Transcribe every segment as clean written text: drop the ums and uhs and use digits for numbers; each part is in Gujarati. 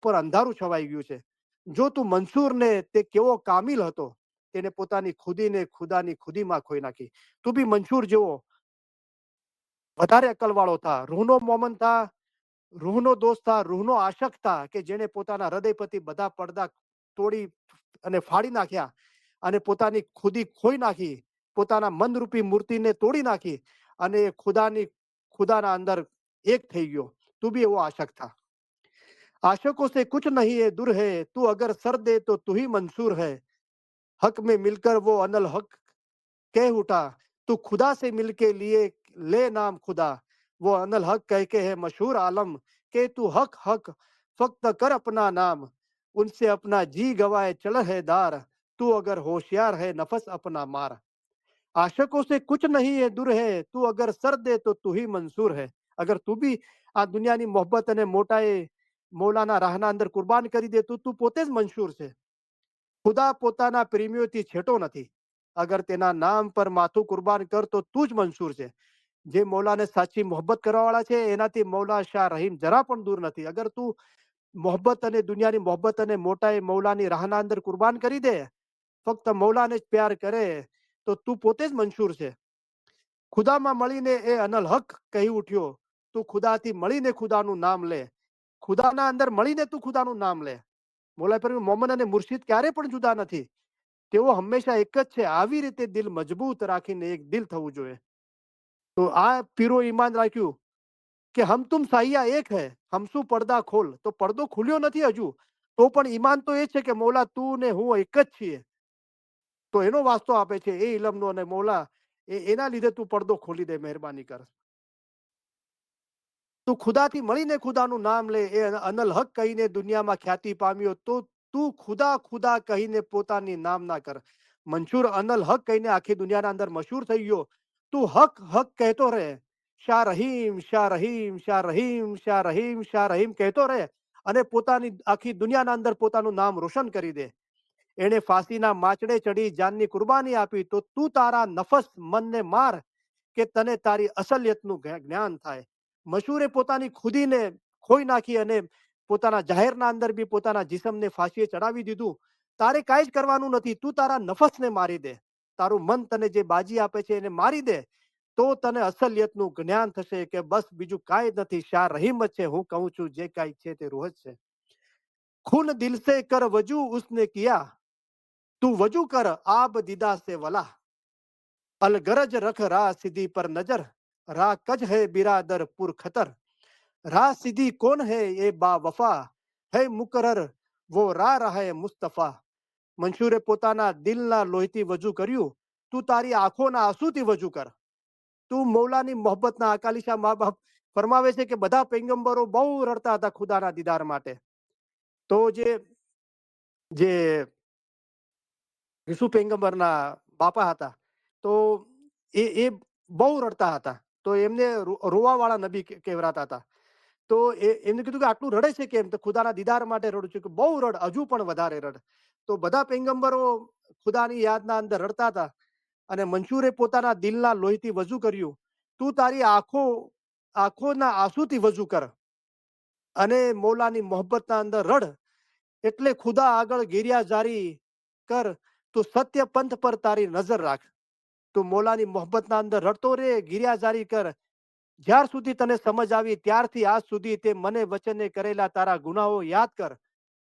પર અંધારું છવાઈ ગયું છે. જો તું મંસૂર ને તે કેવો કામિલ હતો, તેને પોતાની ખુદીને ખુદાની ખુદીમાં ખોઈ નાખી. તું બી મંસૂર જેવો વધારે અકલવાળો થા, રૂહનો મોમન થા, રૂહનો દોસ્ત થા, રૂહનો આશક થા, કે જેણે પોતાના હૃદય પરથી બધા પડદા તોડી અને ફાડી નાખ્યા અને પોતાની ખુદી ખોઈ નાખી, પોતાના મનરૂપી મૂર્તિને તોડી નાખી અને ખુદાના અંદર એક થઈ ગયો. તું બી એવો આશક થા. आशिकों से कुछ नहीं है दूर है, तू अगर सर दे तो तू ही मंसूर है. हक में मिलकर वो अनल हक कह उठा, तू खुदा से मिलके लिए ले नाम खुदा. वो अनल हक कह के है मशहूर आलम, के तू हक हक फक्त कर अपना नाम. उनसे अपना जी गवाए चल है दार, तू अगर होशियार है नफस अपना मार. आशिकों से कुछ नहीं है दूर है, तू अगर सर दे तो तू ही मंसूर है. अगर તું બી આ દુનિયાની મોહબ્બત અને મોટાએ મૌલાના રાહના અંદર કુરબાન કરી દે તો તું પોતે જ મંશૂર છે. ખુદા પોતાના પ્રેમીઓથી છેટો નથી. અગર તેના નામ પર માથું કુરબાન કર તો તું જ મંશૂર છે. જે મૌલાને સાચી મોહબ્બત કરવાવાળા છે એનાથી મૌલા શાહ રહીમ જરા પણ દૂર નથી. અગર તું મોહબ્બત અને દુનિયાની મોહબ્બત અને મોટાએ મૌલાની રાહના અંદર કુરબાન કરી દે, ફક્ત મૌલાને જ પ્યાર કરે, તો તું પોતે જ મંશૂર છે. ખુદામાં મળીને એ અનલ હક કહી ઉઠ્યો, તું ખુદાથી મળીને ખુદાનું નામ લે. ખુદાના અંદર મળીને તું ખુદાનું નામ લે. મોલા પર મોમન અને મુર્શિદ ક્યારે પણ જુદા નથી. તેઓ હંમેશા એક જ છે. આવી રીતે દિલ મજબૂત રાખીને એક દિલ થવું જોઈએ. તો આ પીરો ઈમાન રાખ્યું કે હમ તુમ સાહિયા એક હૈ, હમસુ પડદા ખોલ. તો પડદો ખુલ્યો નથી હજુ, તો પણ ઈમાન તો એ છે કે મોલા તું ને હું એક જ છીએ. તો એનો વાસ્તો આપે છે એ ઇલમનો, અને મોલા એના લીધે તું પડદો ખોલી દે, મહેરબાની કર. તું ખુદાથી મળીને ખુદાનું નામ લે. એ અનલ હક કહીને દુનિયામાં ખ્યાતિ પામ્યો, તો તું ખુદા ખુદા કહીને પોતાની નામ ના કર. મંશૂર અનલ હક કહીને આખી દુનિયાના અંદર મશહૂર થઈ ગયો. તું હક હક કહેતો રહે. શાહ રહીમ શાહ રહીમ શાહ રહીમ શાહ રહીમ શાહ રહીમ કહેતો રહે અને પોતાની આખી દુનિયાના અંદર પોતાનું નામ રોશન કરી દે. એણે ફાંસીના માચડે ચડી જાનની કુરબાની આપી, તો તું તારા નફસ મનને માર કે તને તારી અસલિયતનું જ્ઞાન થાય. મશહૂરે પોતાની ખુદીને ખોઈ નાખી અને પોતાના જાહેરના અંદર બી પોતાના જિસ્મને ફાંસીએ ચડાવી દીધું. તારે કાંઈ જ કરવાનું નથી. તું તારા નફસને મારી દે. તારું મન તને જે બાજી આપે છે એને મારી દે, તો તને અસલિયતનું જ્ઞાન થશે કે બસ બીજું કાંઈ જ નથી. શાહ રહીમ જ છે. હું કહું છું જે કાંઈ છે તે રૂહ જ છે. ખૂન દિલ સે કર વજુ ઉસને કિયા, તું વજુ કર આબ દીદા સે વલા. अलगरज रख रा सीधी पर नजर, रा कज है बिरादर पुर खतर. रा सीधी कौन है ये बा वफा, है मुकरर वो रा रहा मुस्तफा. મંશૂરે પોતાના દિલના લોહીથી વજુ કર્યું, તું તારી આંખોના આંસુથી વજુ કર. તું મૌલાની મોહબ્બતના અકાલીશા મા બાપ ફરમાવે છે કે બધા પૈગંબરો બહુ રડતા હતા ખુદાના દીદાર માટે. તો જે યીસુ પૈગંબરના બાપા હતા, તો એ બહુ રડતા હતા. તો એમને રોવાવાળા નબી કહેવાતા હતા. તો એમને કીધું કે આટલું રડે છે કેમ? તો ખુદાના દીદાર માટે રડું છું. કે બહુ રડ, હજુ પણ વધારે રડ. તો બધા પૈગંબરો ખુદાની યાદના અંદર રડતા હતા. અને મંશૂરે પોતાના દિલના લોહીથી વજુ કર્યું, તું તારી આંખોના આંસુથી વજુ કર અને મૌલાની મોહબ્બતના અંદર રડ. એટલે ખુદા આગળ ગિરિયા જારી કર, તું સત્ય પંથ પર તારી નજર રાખ. તું મૌલાની મોહબ્બતના અંદર રડતો રે, ગિરિયા જારી કર. જ્યાર સુધી તને સમજ આવી ત્યારથી આજ સુધી તે મને વચને કરેલા તારા ગુનાહો યાદ કર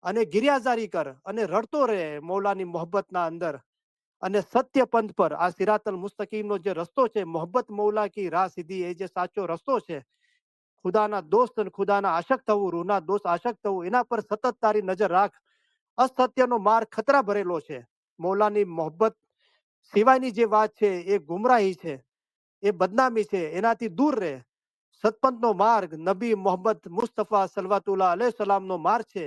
અને ગિરિયાજારી કર અને રડતો રહે મૌલાની મોહબ્બતના અંદર. અને સત્ય પંથ પર, આ સિરાતલ મુસ્તકીમનો જે રસ્તો છે, મોહબ્બત મૌલા કી રાહ સીધી, એ જે સાચો રસ્તો છે, ખુદાના દોસ્ત અને ખુદાના આશક થવું, રૂહના દોસ્ત આશક થવું, એના પર સતત તારી નજર રાખ. અસત્યનો માર્ગ ખતરા ભરેલો છે. મૌલાની મોહબ્બત સિવાયની જે વાત છે એ ગુમરાહી છે, એ બદનામી છે. એનાથી દૂર રહે. સતપંથનો માર્ગ નબી મોહમ્મદ મુસ્તફા સલવાતુલ્લાહ અલૈહિ સલામનો માર્ગ છે,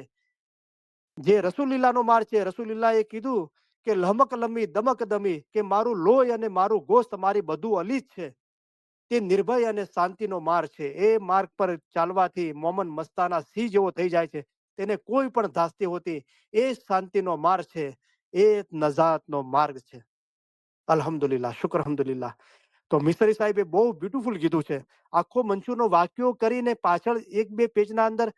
જે રસૂલિલ્લાહનો માર્ગ છે. રસૂલિલ્લાહ એ કીધું કે લહમક લમી દમક દમી, કે મારું લોહી અને મારું ગોસ્ત મારી બધું અલી જ છે. તે નિર્ભય અને શાંતિનો માર્ગ છે. એ માર્ગ પર ચાલવાથી મોમન મસ્તાના સિંહ જેવો થઈ જાય છે. તેને કોઈ પણ ધાસ્તી હોતી. એ શાંતિનો માર્ગ છે, એ નજાતનો માર્ગ છે. અલ્હમ્દુલિલ્લાહ, શુક્ર અલ્હમ્દુલિલ્લાહ. તો મિસરી સાહેબે બહુ બ્યુટીફુલ કીધું છે. આખો મંશૂરનો વાક્યો કરીને પાછળ એક બે પેજના અંદર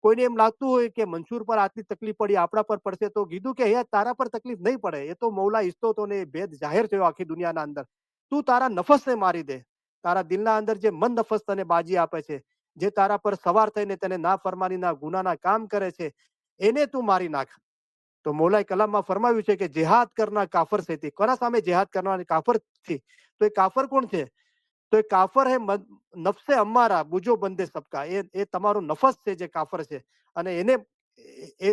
કોઈને એમ લાગતું હોય કે મંસૂર પર આટલી તકલીફ પડી આપણા પર પડશે, તો કીધું કે હે તારા પર તકલીફ નહીં પડે, એ તો મૌલા ઈચ્છતો તો ને એ ભેદ જાહેર થયો આખી દુનિયાના અંદર. તું તારા નફસને મારી દે, તારા દિલના અંદર જે મન નફસ તને બાજી આપે છે, જે તારા પર સવાર થઈને તને ના ફરમાનીના ગુનાના કામ કરે છે, એને તું મારી નાખ. તો મૌલાએ કલામમાં ફરમાવ્યું છે કે જેહાદ કરના કાફર से थी. કોના સામે જેહાદ કરવાની? કાફર થી. તો એ કાફર કોણ છે? તો એ કાફર હે નફસે અમારા બુજો બંદે સબકા. એ તમારો નફસ છે જે કાફર છે, અને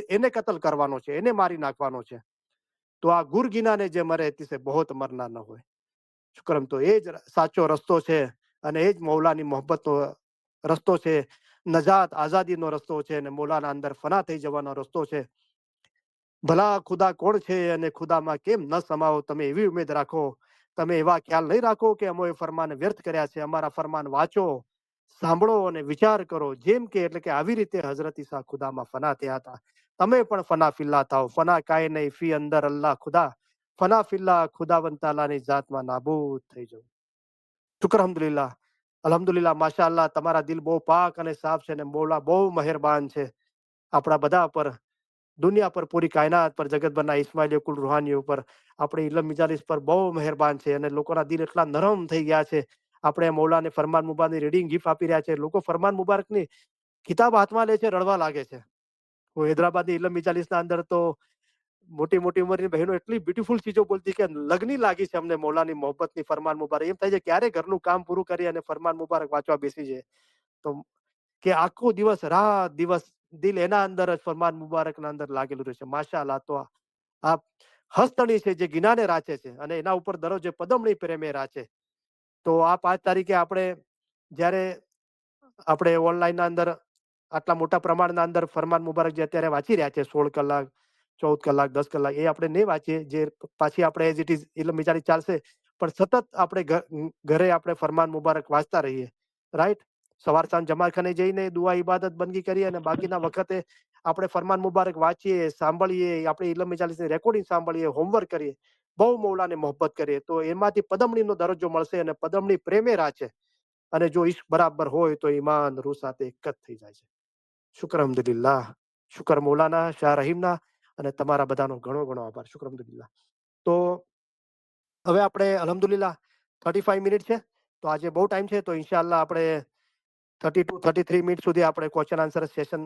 એને કતલ કરવાનો છે, એને મારી નાખવાનો છે. તો આ ગુરગીનાને જે મરે તિસે બહોત મરના ન હોય. શુક્રમ. તો એ જ સાચો રસ્તો છે, અને એ જ મૌલાની મોહબ્બતનો રસ્તો છે, નજાત આઝાદીનો રસ્તો છે, અને મૌલાના અંદર ફના થઈ જવાનો રસ્તો છે. ભલા ખુદા કોણ છે અને ખુદામાં કેમ ન સમાવો, તમે એવી ઉમેદ રાખો, તમે એવા ખ્યાલ નહીં રાખો કે અમે ફરમાન વ્યર્થ કર્યા છે. અમારા ફરમાન વાંચો, સાંભળો અને વિચાર કરો. જેમ કે એટલે કે આવી રીતે હઝરત ઈસા ખુદામાં ફના થયા હતા. તમે પણ ફના ફિલ્લા થાઓ. ફના કાય નહીં ફી અંદર અલ્લાહ ખુદા, ફના ફિલ્લા ખુદાવંત તાલાની જાતમાં નાબૂદ થઈ જવું. શુક્ર અલ્હમ્દુલિલ્લાહ. અલ્હમ્દુલિલ્લાહ, માશાઅલ્લાહ, તમારા દિલ બહુ પાક અને સાફ છે, અને મૌલા બહુ મહેરબાન છે આપણા બધા પર, દુનિયા પર, પૂરી કાયનાત પર, જગતભરના ઇસ્માઇલી કુલ રૂહાનીઓ પર, આપણે ઇલમ મિજાલિસ પર બહુ મહેરબાન છે. અને લોકોના દિલ એટલા નરમ થઈ ગયા છે. આપણે મૌલાને ફરમાન મુબારકની રીડિંગ ગિફ્ટ આપી રહ્યા છે. લોકો ફરમાન મુબારકની કિતાબ હાથમાં લે છે, રડવા લાગે છે. હૈદરાબાદની ઇલમ મિજાલિસના અંદર તો મોટી મોટી ઉંમરની બહેનો એટલી બ્યુટીફુલ ચીજો બોલતી કે લગની લાગી છે અમને મૌલાની મોહબ્બતની. ફરમાન મુબારક એમ થાય છે ક્યારે ઘરનું કામ પૂરું કરી અને ફરમાન મુબારક વાંચવા બેસી જાય. તો કે આખો દિવસ રાત દિવસ દિલ એના અંદર જ ફરમાન મુબારકના અંદર લાગેલું રહેશે. માશાઅલ્લાહ. તો આ હસ્તણી છે જે ગિનાને રાચે છે, અને એના ઉપર દરરોજ પદમણી પ્રેમે રાચે. તો આ 5 તારીખે આપણે જ્યારે આપણે ઓનલાઈનના અંદર આટલા મોટા પ્રમાણના અંદર ફરમાન મુબારક જે અત્યારે વાંચી રહ્યા છે, 16 કલાક, 14 કલાક, 10 કલાક, એ આપણે નહીં વાંચીએ, જે પાછી આપણે એઝ ઇટ ઇઝ ઇલમ મિજારી ચાલશે, પણ સતત આપણે ઘરે આપણે ફરમાન મુબારક વાંચતા રહીએ. રાઈટ. સવાર સાંજ જમાખાને જઈને દુઆ ઇબાદત બંદગી કરીએ, અને બાકીના વખતે આપણે ફરમાન મુબારક વાંચીએ, સાંભળીએ, આપણે ઇલમ મિજાલિસની રેકોર્ડિંગ સાંભળીએ, હોમવર્ક કરીએ, બહુ મૌલાને મોહબ્બત કરીએ, તો એમાંથી પદમણીનો દરજ્જો મળશે, અને પદમણી પ્રેમે રાચે. અને જો ઈશ્ક બરાબર હોય તો ઈમાન રૂહ સાથે એક જ થઈ જાય છે. શુક્ર અલ્હમ્દુલિલ્લાહ. શુક્ર મૌલાના શાહ રહીમના, અને તમારા બધાનો ઘણો ઘણો આભાર. શુક્ર અલ્હમ્દુલિલ્લાહ. તો હવે આપણે અલ્હમ્દુલિલ્લાહ 35 મિનિટ છે, તો આજે બહુ ટાઈમ છે, તો ઇન્શાઅલ્લાહ આપણે 32-33 મિનિટ સુધી આપણે ક્વેશ્ચન આન્સર સેશન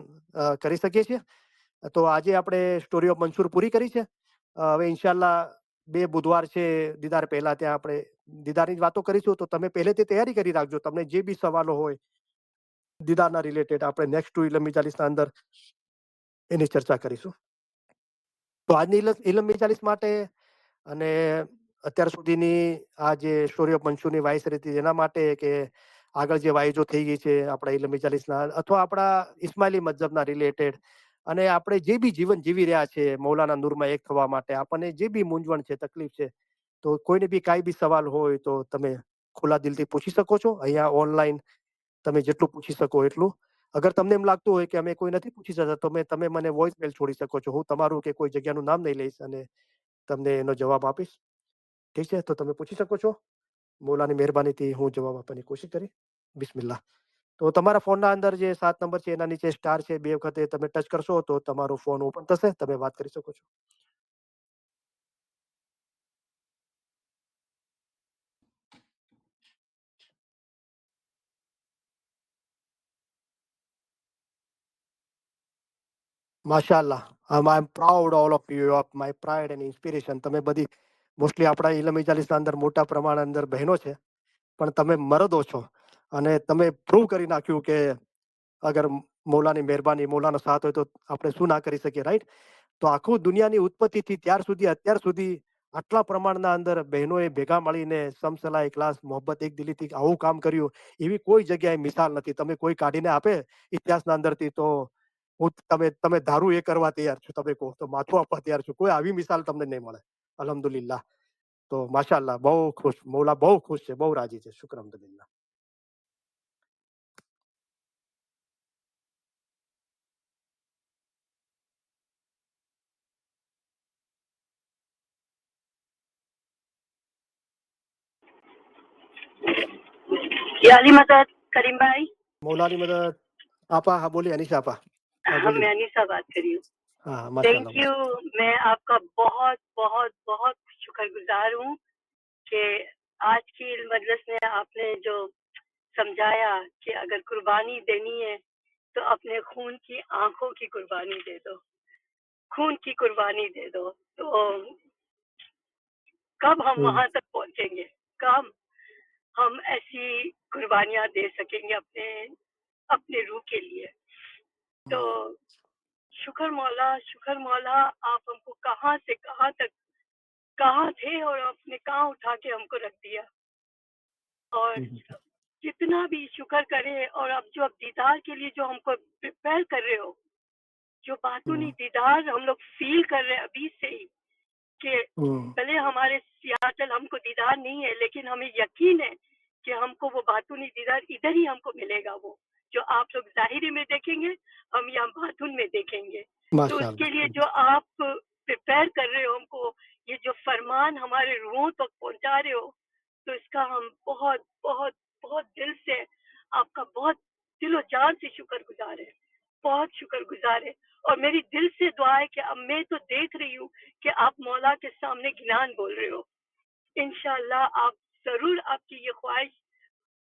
કરી શકીએ છીએ. તો આજે આપણે સ્ટોરી ઓફ મંસૂર પૂરી કરી છે. હવે ઇન્શાઅલ્લાહ 2 બુધવાર છે દીદાર પહેલા, ત્યાં આપણે દીદારની જ વાતો કરીશું. તો તમે પહેલેથી તૈયારી કરી રાખજો. તમને જે બી સવાલો હોય દીદારના રિલેટેડ, આપણે નેક્સ્ટ ટુ ઇલમ મિજાલિસના અંદર એની ચર્ચા કરીશું. તો આજની ઇલમ મિજાલિસ માટે અને અત્યાર સુધીની આ જે સ્ટોરી ઓફ મંસૂરની વાઇસ હતી એના માટે, કે આગળ જે વાઇઝો થઈ ગઈ છે આપણા ઇલમ મિજાલિસના, અથવા આપણા ઇસ્માઇલી મઝહબના રિલેટેડ, અને આપણે જે બી જીવન જીવી રહ્યા છે મૌલાના નૂરમાં એક થવા માટે, આપણને જે બી મૂંઝવણ છે, તકલીફ છે, તો કોઈને બી કાંઈ બી સવાલ હોય તો તમે ખુલ્લા દિલથી પૂછી શકો છો. અહીંયા ઓનલાઈન તમે જેટલું પૂછી શકો એટલું. અગર તમને એમ લાગતું હોય કે અમે કોઈ નથી પૂછી શકતા, તો તમે મને વોઇસ મેલ છોડી શકો છો. હું તમારું કે કોઈ જગ્યાનું નામ નહીં લઈશ, અને તમને એનો જવાબ આપીશ. ઠીક છે? તો તમે પૂછી શકો છો. મૌલાની મહેરબાનીથી હું જવાબ આપવાની કોશિશ કરી. બિસ્મિલ્લાહ. તો તમારા ફોનના અંદર જે 7 નંબર છે એના નીચે સ્ટાર છે, 2 વખતે તમે ટચ કરશો તો તમારો ફોન ઓપન થશે, તમે વાત કરી શકો છો. માશાઅલ્લાહ. I am proud all of you, of my pride and inspiration. તમે બધી મોસ્ટલી આપણા ઇલમ ઇજાલિસના અંદર મોટા પ્રમાણ અંદર બહેનો છે, પણ તમે મરદો છો, અને તમે પ્રૂવ કરી નાખ્યું કે અગર મૌલાની મહેરબાની, મૌલાનો સાથ હોય તો આપણે શું ના કરી શકીએ. રાઈટ. તો આખું દુનિયાની ઉત્પત્તિથી ત્યાર સુધી, અત્યાર સુધી આટલા પ્રમાણના અંદર બહેનોએ ભેગા મળીને સમસલા ઇખલાસ મોહબ્બત એક દિલીથી આવું કામ કર્યું, એવી કોઈ જગ્યાએ મિસાલ નથી. તમે કોઈ કાઢીને આપે ઇતિહાસના અંદરથી, તો હું તમે ધારું એ કરવા તૈયાર છું. તમે કહો તો માથું આપવા તૈયાર છું. કોઈ આવી મિસાલ તમને નહીં મળે. અલ્હમ્દુલિલ્લાહ. તો માશાઅલ્લાહ, બહુ ખુશ, મૌલા બહુ ખુશ છે, બહુ રાજી છે. શુક્ર અલ્હમ્દુલિલ્લાહ. યાલી મદદ કરીમભાઈ. મૌલાની મદદ. આપા, હા બોલી અનિશા આપા. हाँ, मैं बोलिए। अनीसा बात कर रही हूँ। हाँ, थैंक माशाल्लाह, यू। माशाल्लाह। मैं आपका बहुत बहुत बहुत शुक्रगुजार हूँ कि आज की मजलिस में आपने जो समझाया कि अगर कुर्बानी देनी है तो अपने खून की आंखों की कुर्बानी दे दो, खून की कुर्बानी दे दो। तो कब हम हुँ, वहां तक पहुंचेंगे? कब हम ऐसी कुर्बानियां दे सकेंगे अपने अपने रूह के लिए? तो शुक्र मौला, आप हमको कहाँ से कहाँ तक, कहाँ थे और आपने कहाँ उठा के हमको रख दिया। और हुँ, जितना भी शुक्र करे, और अब दीदार के लिए जो हमको प्रिपेयर कर रहे हो, जो बातूनी हुँ, दीदार हम लोग फील कर रहे हैं अभी से ही, कि हुँ, भले हमारे सियाटल हमको दीदार नहीं है, लेकिन हमें यकीन है कि हमको वो बातूनी दीदार इधर ही हमको मिलेगा। वो जो आप लोग जाहिरी में देखेंगे, हम यहाँ बातून में देखेंगे। तो उसके लिए माशाल्लाह। जो आप प्रिपेयर कर रहे हो हमको, ये जो फरमान हमारे रूहों तक पहुंचा रहे हो, तो इसका हम बहुत बहुत बहुत दिल से, आपका बहुत दिलो जान से शुक्रगुजार है, बहुत शुक्रगुजार है। और मेरी दिल से दुआ है कि अब मैं तो देख रही हूँ कि आप मौला के सामने गिनान बोल रहे हो। इंशाल्लाह आप जरूर, आपकी ये ख्वाहिश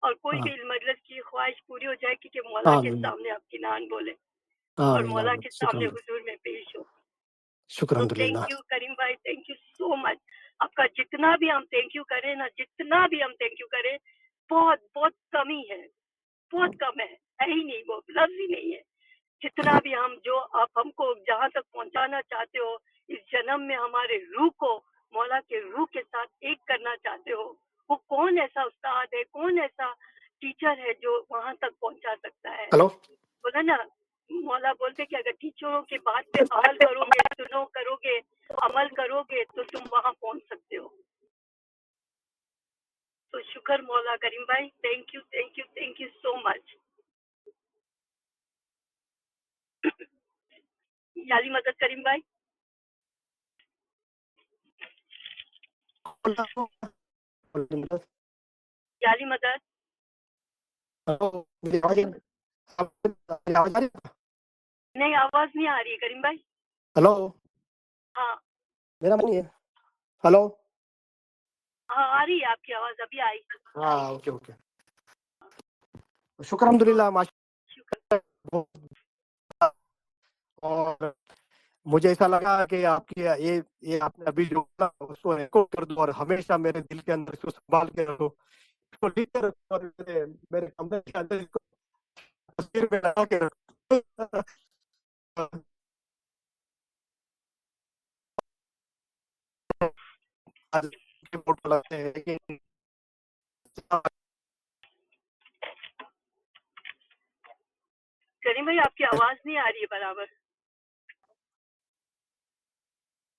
और कोई हाँ, भी मजलिस की ख्वाहिश पूरी हो जाएगी कि मौला के आमीन, सामने आप गिनान बोले और आमीन, मौला आमीन। के सामने शुक्रान, हुजूर में पेश हो। तो थैंक शुक्रल्हम्दुलिल्लाह। यू करीम भाई, थैंक यू सो मच। आपका जितना भी हम थैंक यू करें ना, जितना भी हम थैंक यू करें, बहुत बहुत कमी है, बहुत कम है ही नहीं, वो लफ्ज ही नहीं है। जितना भी हम, जो आप हमको जहाँ तक पहुँचाना चाहते हो, इस जन्म में हमारे रूह को मौला के रूह के साथ एक करना चाहते हो, वो कौन ऐसा उस्ताद है, कौन ऐसा टीचर है जो वहां तक पहुंचा सकता है? हेलो? बोला ना, मौला बोलते कि अगर टीचरों के बात पे अमल करोगे, सुनो करोगे, अमल करोगे, तो तुम वहां पहुंच सकते हो। तो शुक्र मौला करीम भाई, thank you thank you thank you so much. याली मदद करीम भाई, याली मदद। हेलो, मेरी आवाज़ मेरी आवाज़ आ रही है? नहीं, आवाज नहीं आ रही है करीम भाई। हेलो? हाँ मेरा नहीं है। हेलो? हाँ, आ रही है आपकी आवाज, अभी आई। हाँ, ओके, ओके। शुक्र तो अल्हम्दुलिल्लाह, शुक्र। माशाल्लाह। और मुझे ऐसा लगा कि आपकी ये आपने अभी जो बोला उसको रिकॉर्ड कर दो और हमेशा मेरे दिल के अंदर इसको संभाल के रखो, इसको लिख के रखो और मेरे कमरे के अंदर इसको तस्वीर में लगा के रखो। आज के फोटो लगाते हैं, लेकिन करीम भाई, आपकी आवाज नहीं आ रही है बराबर।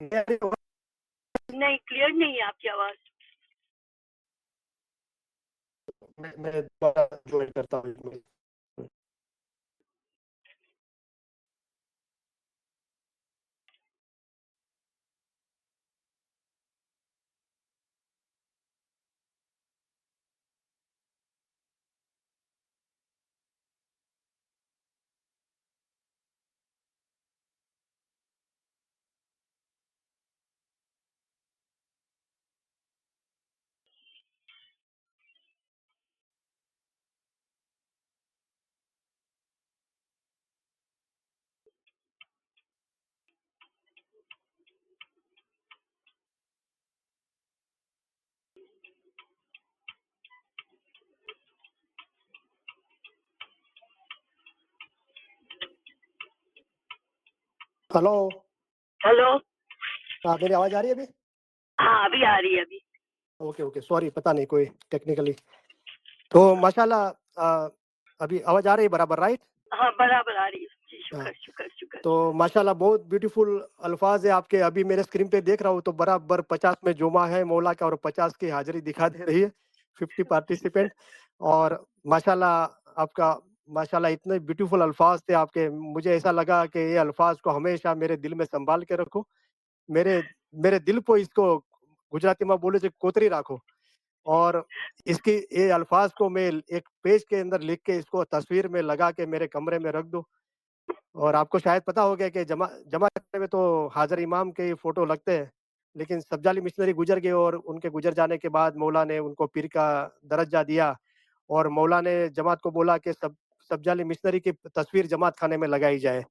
नहीं, क्लियर नहीं है आपकी आवाज। मैं दोबारा ज्वाइन करता हूँ। हेलो? हेलो। हाँ, मेरी आवाज आ रही है अभी? हाँ, अभी आ रही है अभी। ओके, ओके, सॉरी, पता नहीं कोई टेक्निकली। तो माशाल्लाह, अभी आवाज आ रही है बराबर, राइट? हाँ, बराबर आ रही है जी। हाँ, शुक्र शुक्र शुक्र। तो माशाल्लाह बहुत ब्यूटीफुल अल्फाज है आपके। अभी मेरे स्क्रीन पे देख रहा हूँ तो बराबर 50 में जुमा है मौला का और 50 की हाजिरी दिखा दे रही है, 50 पार्टिसिपेंट। और माशाल्लाह आपका, माशाल्लाह इतने ब्यूटीफुल अल्फाज थे आपके। मुझे ऐसा लगा कि ये अल्फाज को हमेशा मेरे दिल में संभाल के रखो, मेरे मेरे दिल को इसको गुजराती में बोले जो कोतरी राखो। और इसकी ये अल्फाज को मैं एक पेज के अंदर लिख के इसको तस्वीर में लगा के मेरे कमरे में रख दूं। और आपको शायद पता हो गया कि जमा जमा करने में तो हाज़र इमाम के फ़ोटो लगते हैं, लेकिन सब्ज़ाली मिशनरी गुज़र गए और उनके गुज़र जाने के बाद मौला ने उनको पीर का दर्जा दिया और मौला ने जमात को बोला कि सब्ज़ाली मिशनरी की तस्वीर जमात खाने में लगाई जाए।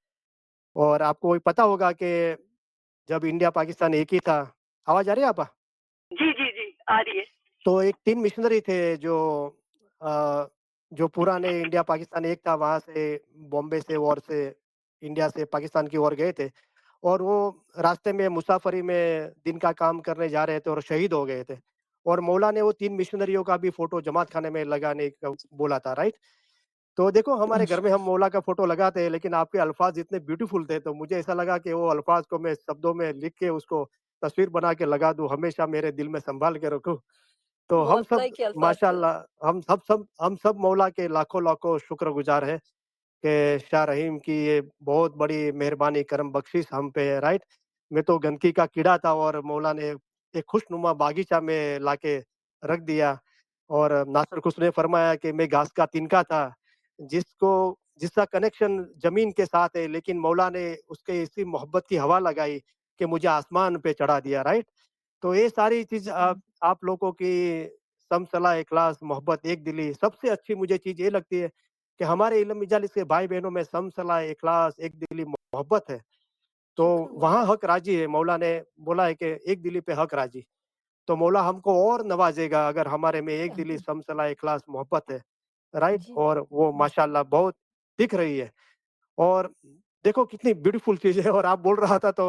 और आपको ये पता होगा कि जब इंडिया पाकिस्तान एक ही था। आवाज़ आ रही है आपा? जी, जी, जी, आ रही है। तो एक 3 मिशनरी थे अ, जो पुराने इंडिया पाकिस्तान एक था वहाँ से बॉम्बे से और से इंडिया से पाकिस्तान की ओर गए थे और वो रास्ते में मुसाफरी में दिन का काम करने जा रहे थे और शहीद हो गए थे। और मौला ने वो 3 मिशनरियों का भी फ़ोटो जमात खाने में लगाने का बोला था, राइट? तो देखो हमारे घर में हम मौला का फ़ोटो लगाते हैं लेकिन आपके अल्फ़ाज़ इतने ब्यूटीफुल थे तो मुझे ऐसा लगा कि वो अल्फ़ाज़ को मैं शब्दों में लिख के उसको तस्वीर बना के लगा दूँ, हमेशा मेरे दिल में सँभाल के रखूँ। तो हम बहुत सब लाइक के अल्फाज थे। माशाअल्लाह हम सब मौला के लाखों-लाखों शुक्रगुज़ार हैं कि शाह रहीम की ये बहुत बड़ी मेहरबानी करम बख्शिश हम पे है, राइट? मैं तो गंदगी का कीड़ा था और मौला ने एक खुशनुमा बागीचा में लाके रख दिया और नासिर खुश ने फरमाया कि मैं घास का तिनका था, जिसको जिसका कनेक्शन ज़मीन के साथ है लेकिन मौला ने उसके इसी मोहब्बत की हवा लगाई कि मुझे आसमान पे चढ़ा दिया, राइट? तो ये सारी चीज़ हुँ, आप लोगों की समसला, इखलास, मोहब्बत, एक दिली सबसे अच्छी मुझे चीज़ ये लगती है कि हमारे इल्म मजालिस के भाई-बहनों में समसला, इखलास, एक दिली मोहब्बत है। तो वहाँ शुक्रगुज़ार। हक राज़ी है, मौला ने बोला है कि एक दिली पे हक राज़ी। तो मौला हमको और नवाज़ेगा अगर हमारे में एक दिली आमीन। समसला, इखलास, मोहब्बत है, राइट? जी। और वो जी, माशाअल्लाह बहुत दिख रही है। और देखो कितनी ब्यूटीफुल चीज़ है और आप बोल रहा था तो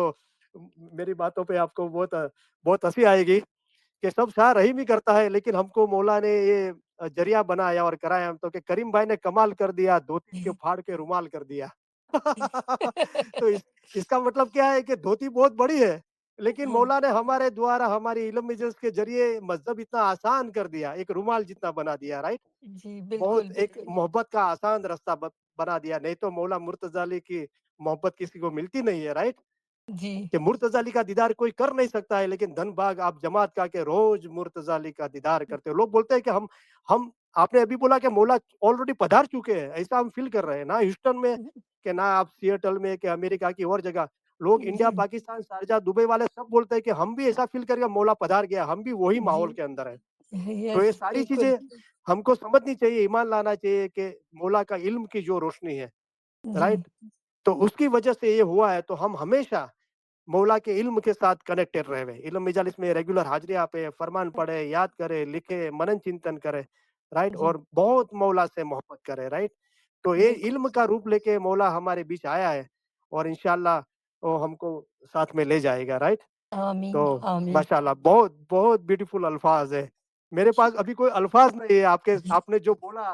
मेरी बातों पे आपको बहुत हँसी आएगी कि सब शाह रहीम ही करता है, लेकिन हमको मौला ने ये ज़रिया बनाया और कराया हम तो कि करीम भाई ने कमाल कर दिया, धोती के फाड़ के रुमाल कर दिया। तो इसका मतलब क्या है कि धोती बहुत बड़ी है, लेकिन हाँ, मौला ने हमारे द्वारा हमारी इल्म इज़्ज़त के ज़रिए मज़हब इतना आसान कर दिया, एक रुमाल जितना बना दिया, राइट? जी, बहुत बिल्कुल, एक बिल्कुल। मोहब्बत का आसान रास्ता बना दिया, नहीं तो मौला मुर्तज़ा अली की मोहब्बत किसी को मिलती नहीं है, राइट? जी, कि मुर्तज़ा अली का दीदार कोई कर नहीं सकता है, लेकिन धनबाद आप जमात का के रोज़ मुर्तज़ा अली का दीदार करते हो। लोग बोलते हैं कि हम आपने अभी बोला कि मौला ऑलरेडी पधार चुके हैं, ऐसा हम फ़ील कर रहे हैं, ना ह्यूस्टन में, कि ना आप सिएटल में, कि अमेरिका की और जगह। लोग इंडिया, जी, पाकिस्तान, शारजाह, दुबई वाले सब बोलते हैं कि हम भी ऐसा फ़ील करके मौला पधार गया, हम भी वही जी। माहौल के अंदर हैं। तो ये यस, सारी बिल्कुल। चीज़ें हमको समझनी चाहिए, ईमान लाना चाहिए कि मौला का इल्म की जो रोशनी है, जी, राइट? तो उसकी वजह से ये हुआ है, तो हम हमेशा मौला के इल्म के साथ कनेक्टेड रहे। इल्म मजालिस में रेगुलर हाज़िरियाँ पे फरमान पढ़े, याद करे, लिखे, मनन चिंतन करे, राइट? जी, और बहुत मौला से मोहब्बत करे, राइट? तो ये बिल्कुल। इल्म का रूप लेके मौला हमारे बीच आया है और इंशाअल्लाह वो हमको साथ में ले जाएगा, राइट? आमीन, तो आमीन। माशाअल्लाह बहुत बहुत ब्यूटीफुल अल्फाज है। मेरे पास शुक्र अभी कोई अल्फाज नहीं है आपके आपने जो बोला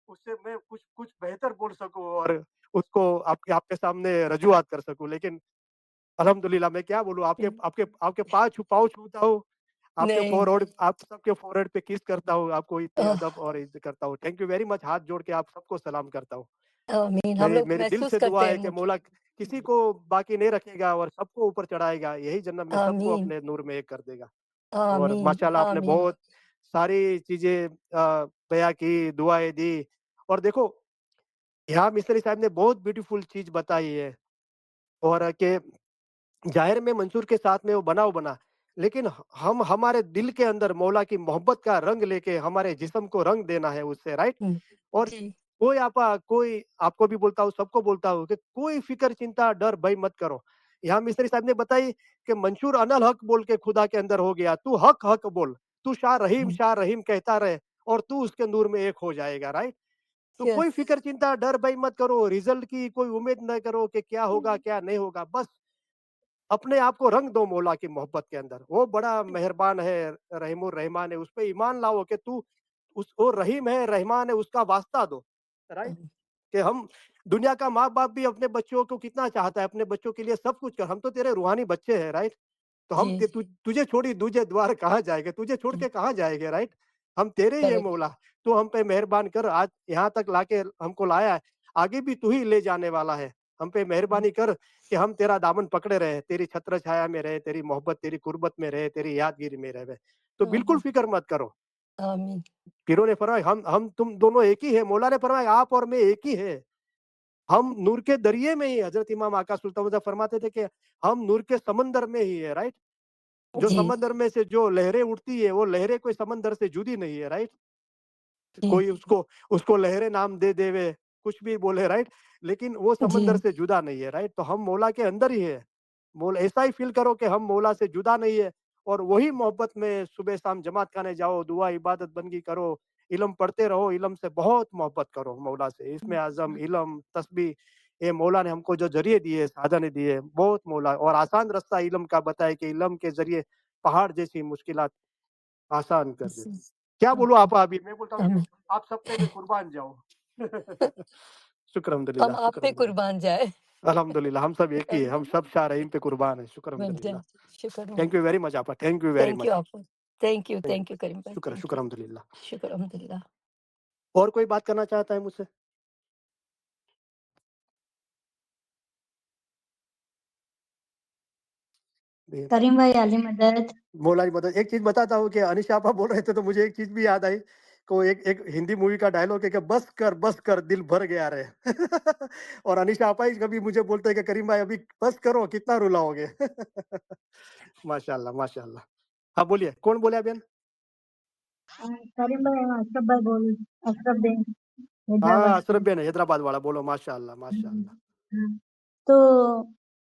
उससे मैं कुछ कुछ बेहतर बोल सकूं और उसको आपके आपके सामने रजूआत कर सकूं, लेकिन अल्हम्दुलिल्लाह मैं क्या बोलूं, आपके आपके आपके पाँव छूता हूँ, आपके नहीं, फोरहेड आप सबके फोरहेड पे किस करता हूँ, आपको इतनी अ, अदब और इज़्ज़त करता हूँ। थैंक यू वेरी मच, हाथ जोड़ के आप सबको सलाम करता हूँ। आमीन। हम मेरी लोग मेरे दिल महसूस से दुआ करते हैं है कि मुझ मौला किसी को बाकी नहीं रखेगा और सबको ऊपर चढ़ाएगा, यही जन्नत में सबको आमीन, अपने नूर में एक कर देगा। और आमीन, माशाल्लाह आपने आमीन। बहुत सारी चीज़ें बयाँ की, दुआएँ दी और देखो यहाँ मिस्त्री साहब ने बहुत ब्यूटीफुल चीज़ बताई है और कि ज़ाहिर में मंसूर के साथ में वो बनाव बना, लेकिन हम हमारे दिल के अंदर मौला की मोहब्बत का रंग लेके हमारे जिस्म को रंग देना है उससे, राइट? हुँ, और जी, कोई आपको भी बोलता हूँ, सबको बोलता हूँ कि कोई फ़िक्र, चिंता, डर, भय मत करो। यहाँ मिस्त्री साहब ने बताई कि मंशूर अनल हक बोल के खुदा के अंदर हो गया, तू हक, हक बोल, तू हुँ, शाह रहीम कहता रहे और तू उसके नूर में एक हो जाएगा, राइट? तो कोई यस। फ़िक्र, चिंता, डर, भय मत करो, रिज़ल्ट की कोई उम्मीद ना करो कि क्या होगा, क्या नहीं होगा, बस अपने आप को रंग दो मौला की मोहब्बत के अंदर। वो बड़ा मेहरबान है, रहीमुर रहमान है, उस पे ईमान लाओ कि तू उस वो रहीम है, रहमान है, उसका वास्ता दो, राइट? कि हम दुनिया का माँ-बाप भी अपने बच्चों को कितना चाहता है, अपने बच्चों के लिए सब कुछ कर, हम तो तेरे रूहानी बच्चे हैं, राइट? तो हम जी, ते तुझे छोड़ी दूजे द्वार कहाँ जाएँगे? तुझे छोड़ हुँ, के कहाँ जाएँगे, राइट? हम तेरे ही है करेक्ट। मौला, तू हम पे मेहरबान कर, आज यहाँ तक लाके हमको लाया है, आगे भी तू ही ले जाने वाला है। हम पे हुँ, मेहरबानी कर कि हम तेरा दामन पकड़े रहें, तेरी छत्र छाया में रहें, तेरी मोहब्बत, तेरी कुर्बत में रहें, तेरी यादगिरी में रहें। तो बिल्कुल आमीन, फ़िक्र मत करो। आमीन। पीरों ने फरमाया हम तुम दोनों एक ही हैं, मौला ने फरमाया आप और मैं एक ही हैं। हम नूर के दरिये में ही, हजरत इमाम आका सुल्तान फरमाते थे कि हम नूर के समंदर में ही है, राइट। जो जी समंदर में से जो लहरें उठती है वो लहरें कोई समंदर से जुदी नहीं है, राइट। जी कोई उसको उसको लहरें नाम दे देवे, कुछ भी बोले, राइट, लेकिन वो जी समंदर से जुदा नहीं है, राइट। तो हम मौला के अंदर ही है। मौला ऐसा ही फील करो कि हम मौला से जुदा नहीं है, और वही मोहब्बत में सुबह शाम जमात खाने जाओ, दुआ इबादत बंदगी करो, इल्म पढ़ते रहो, इल्म से बहुत मोहब्बत करो मौला से। इसमें आजम इल्म तस्बीह, ये मौला ने हमको जो जरिए दिए, साधन दिए, बहुत मौला, और आसान रास्ता इल्म का बताए कि इल्म के जरिए पहाड़ जैसी मुश्किलात आसान कर देते। क्या बोलूं आप अभी, मैं बोलता हूँ कि आमीन। आप सब पे मैं कुर्बान जाऊं। शुक्र हम अल्हम्दुलिल्लाह, आप शुक्र पे अल्हम्दुलिल्लाह, कुर्बान जाए। अल्हम्दुलिल्लाह, हम सब एक ही है, हम सब शारहीन पे कुर्बान है। शुक्र बन अल्हम्दुलिल्लाह। जाए। शुक्र हो। थैंक यू वेरी मच आपा, thank you very thank you much. आपको। थैंक यू करीम भाई, शुक्र थैंक शुक्र यू। अल्हम्दुलिल्लाह। शुक्र अल्हम्दुलिल्लाह। और कोई बात करना चाहता है मुझसे? ये करीम भाई अली मदद। मौला की मदद। एक चीज बताता हूँ कि अनिशा आपा बोल रहे थे तो मुझे एक चीज भी याद आई, को एक एक हिंदी मूवी का डायलॉग है कि बस कर दिल भर गया रे। और अनिशा आपा ही कभी मुझे बोलते हैं कि करीम भाई अभी बस करो, कितना रुलाओगे। माशाल्लाह माशाल्लाह। हाँ बोलिए, कौन बोले बहन? करीम भाई हम अशरफ भाई बोल अशरफ बेन हाँ हैदराबाद अशरफ से। बेन हैदराबाद वाला, बोलो माशाल्लाह माशाल्लाह। હા. તો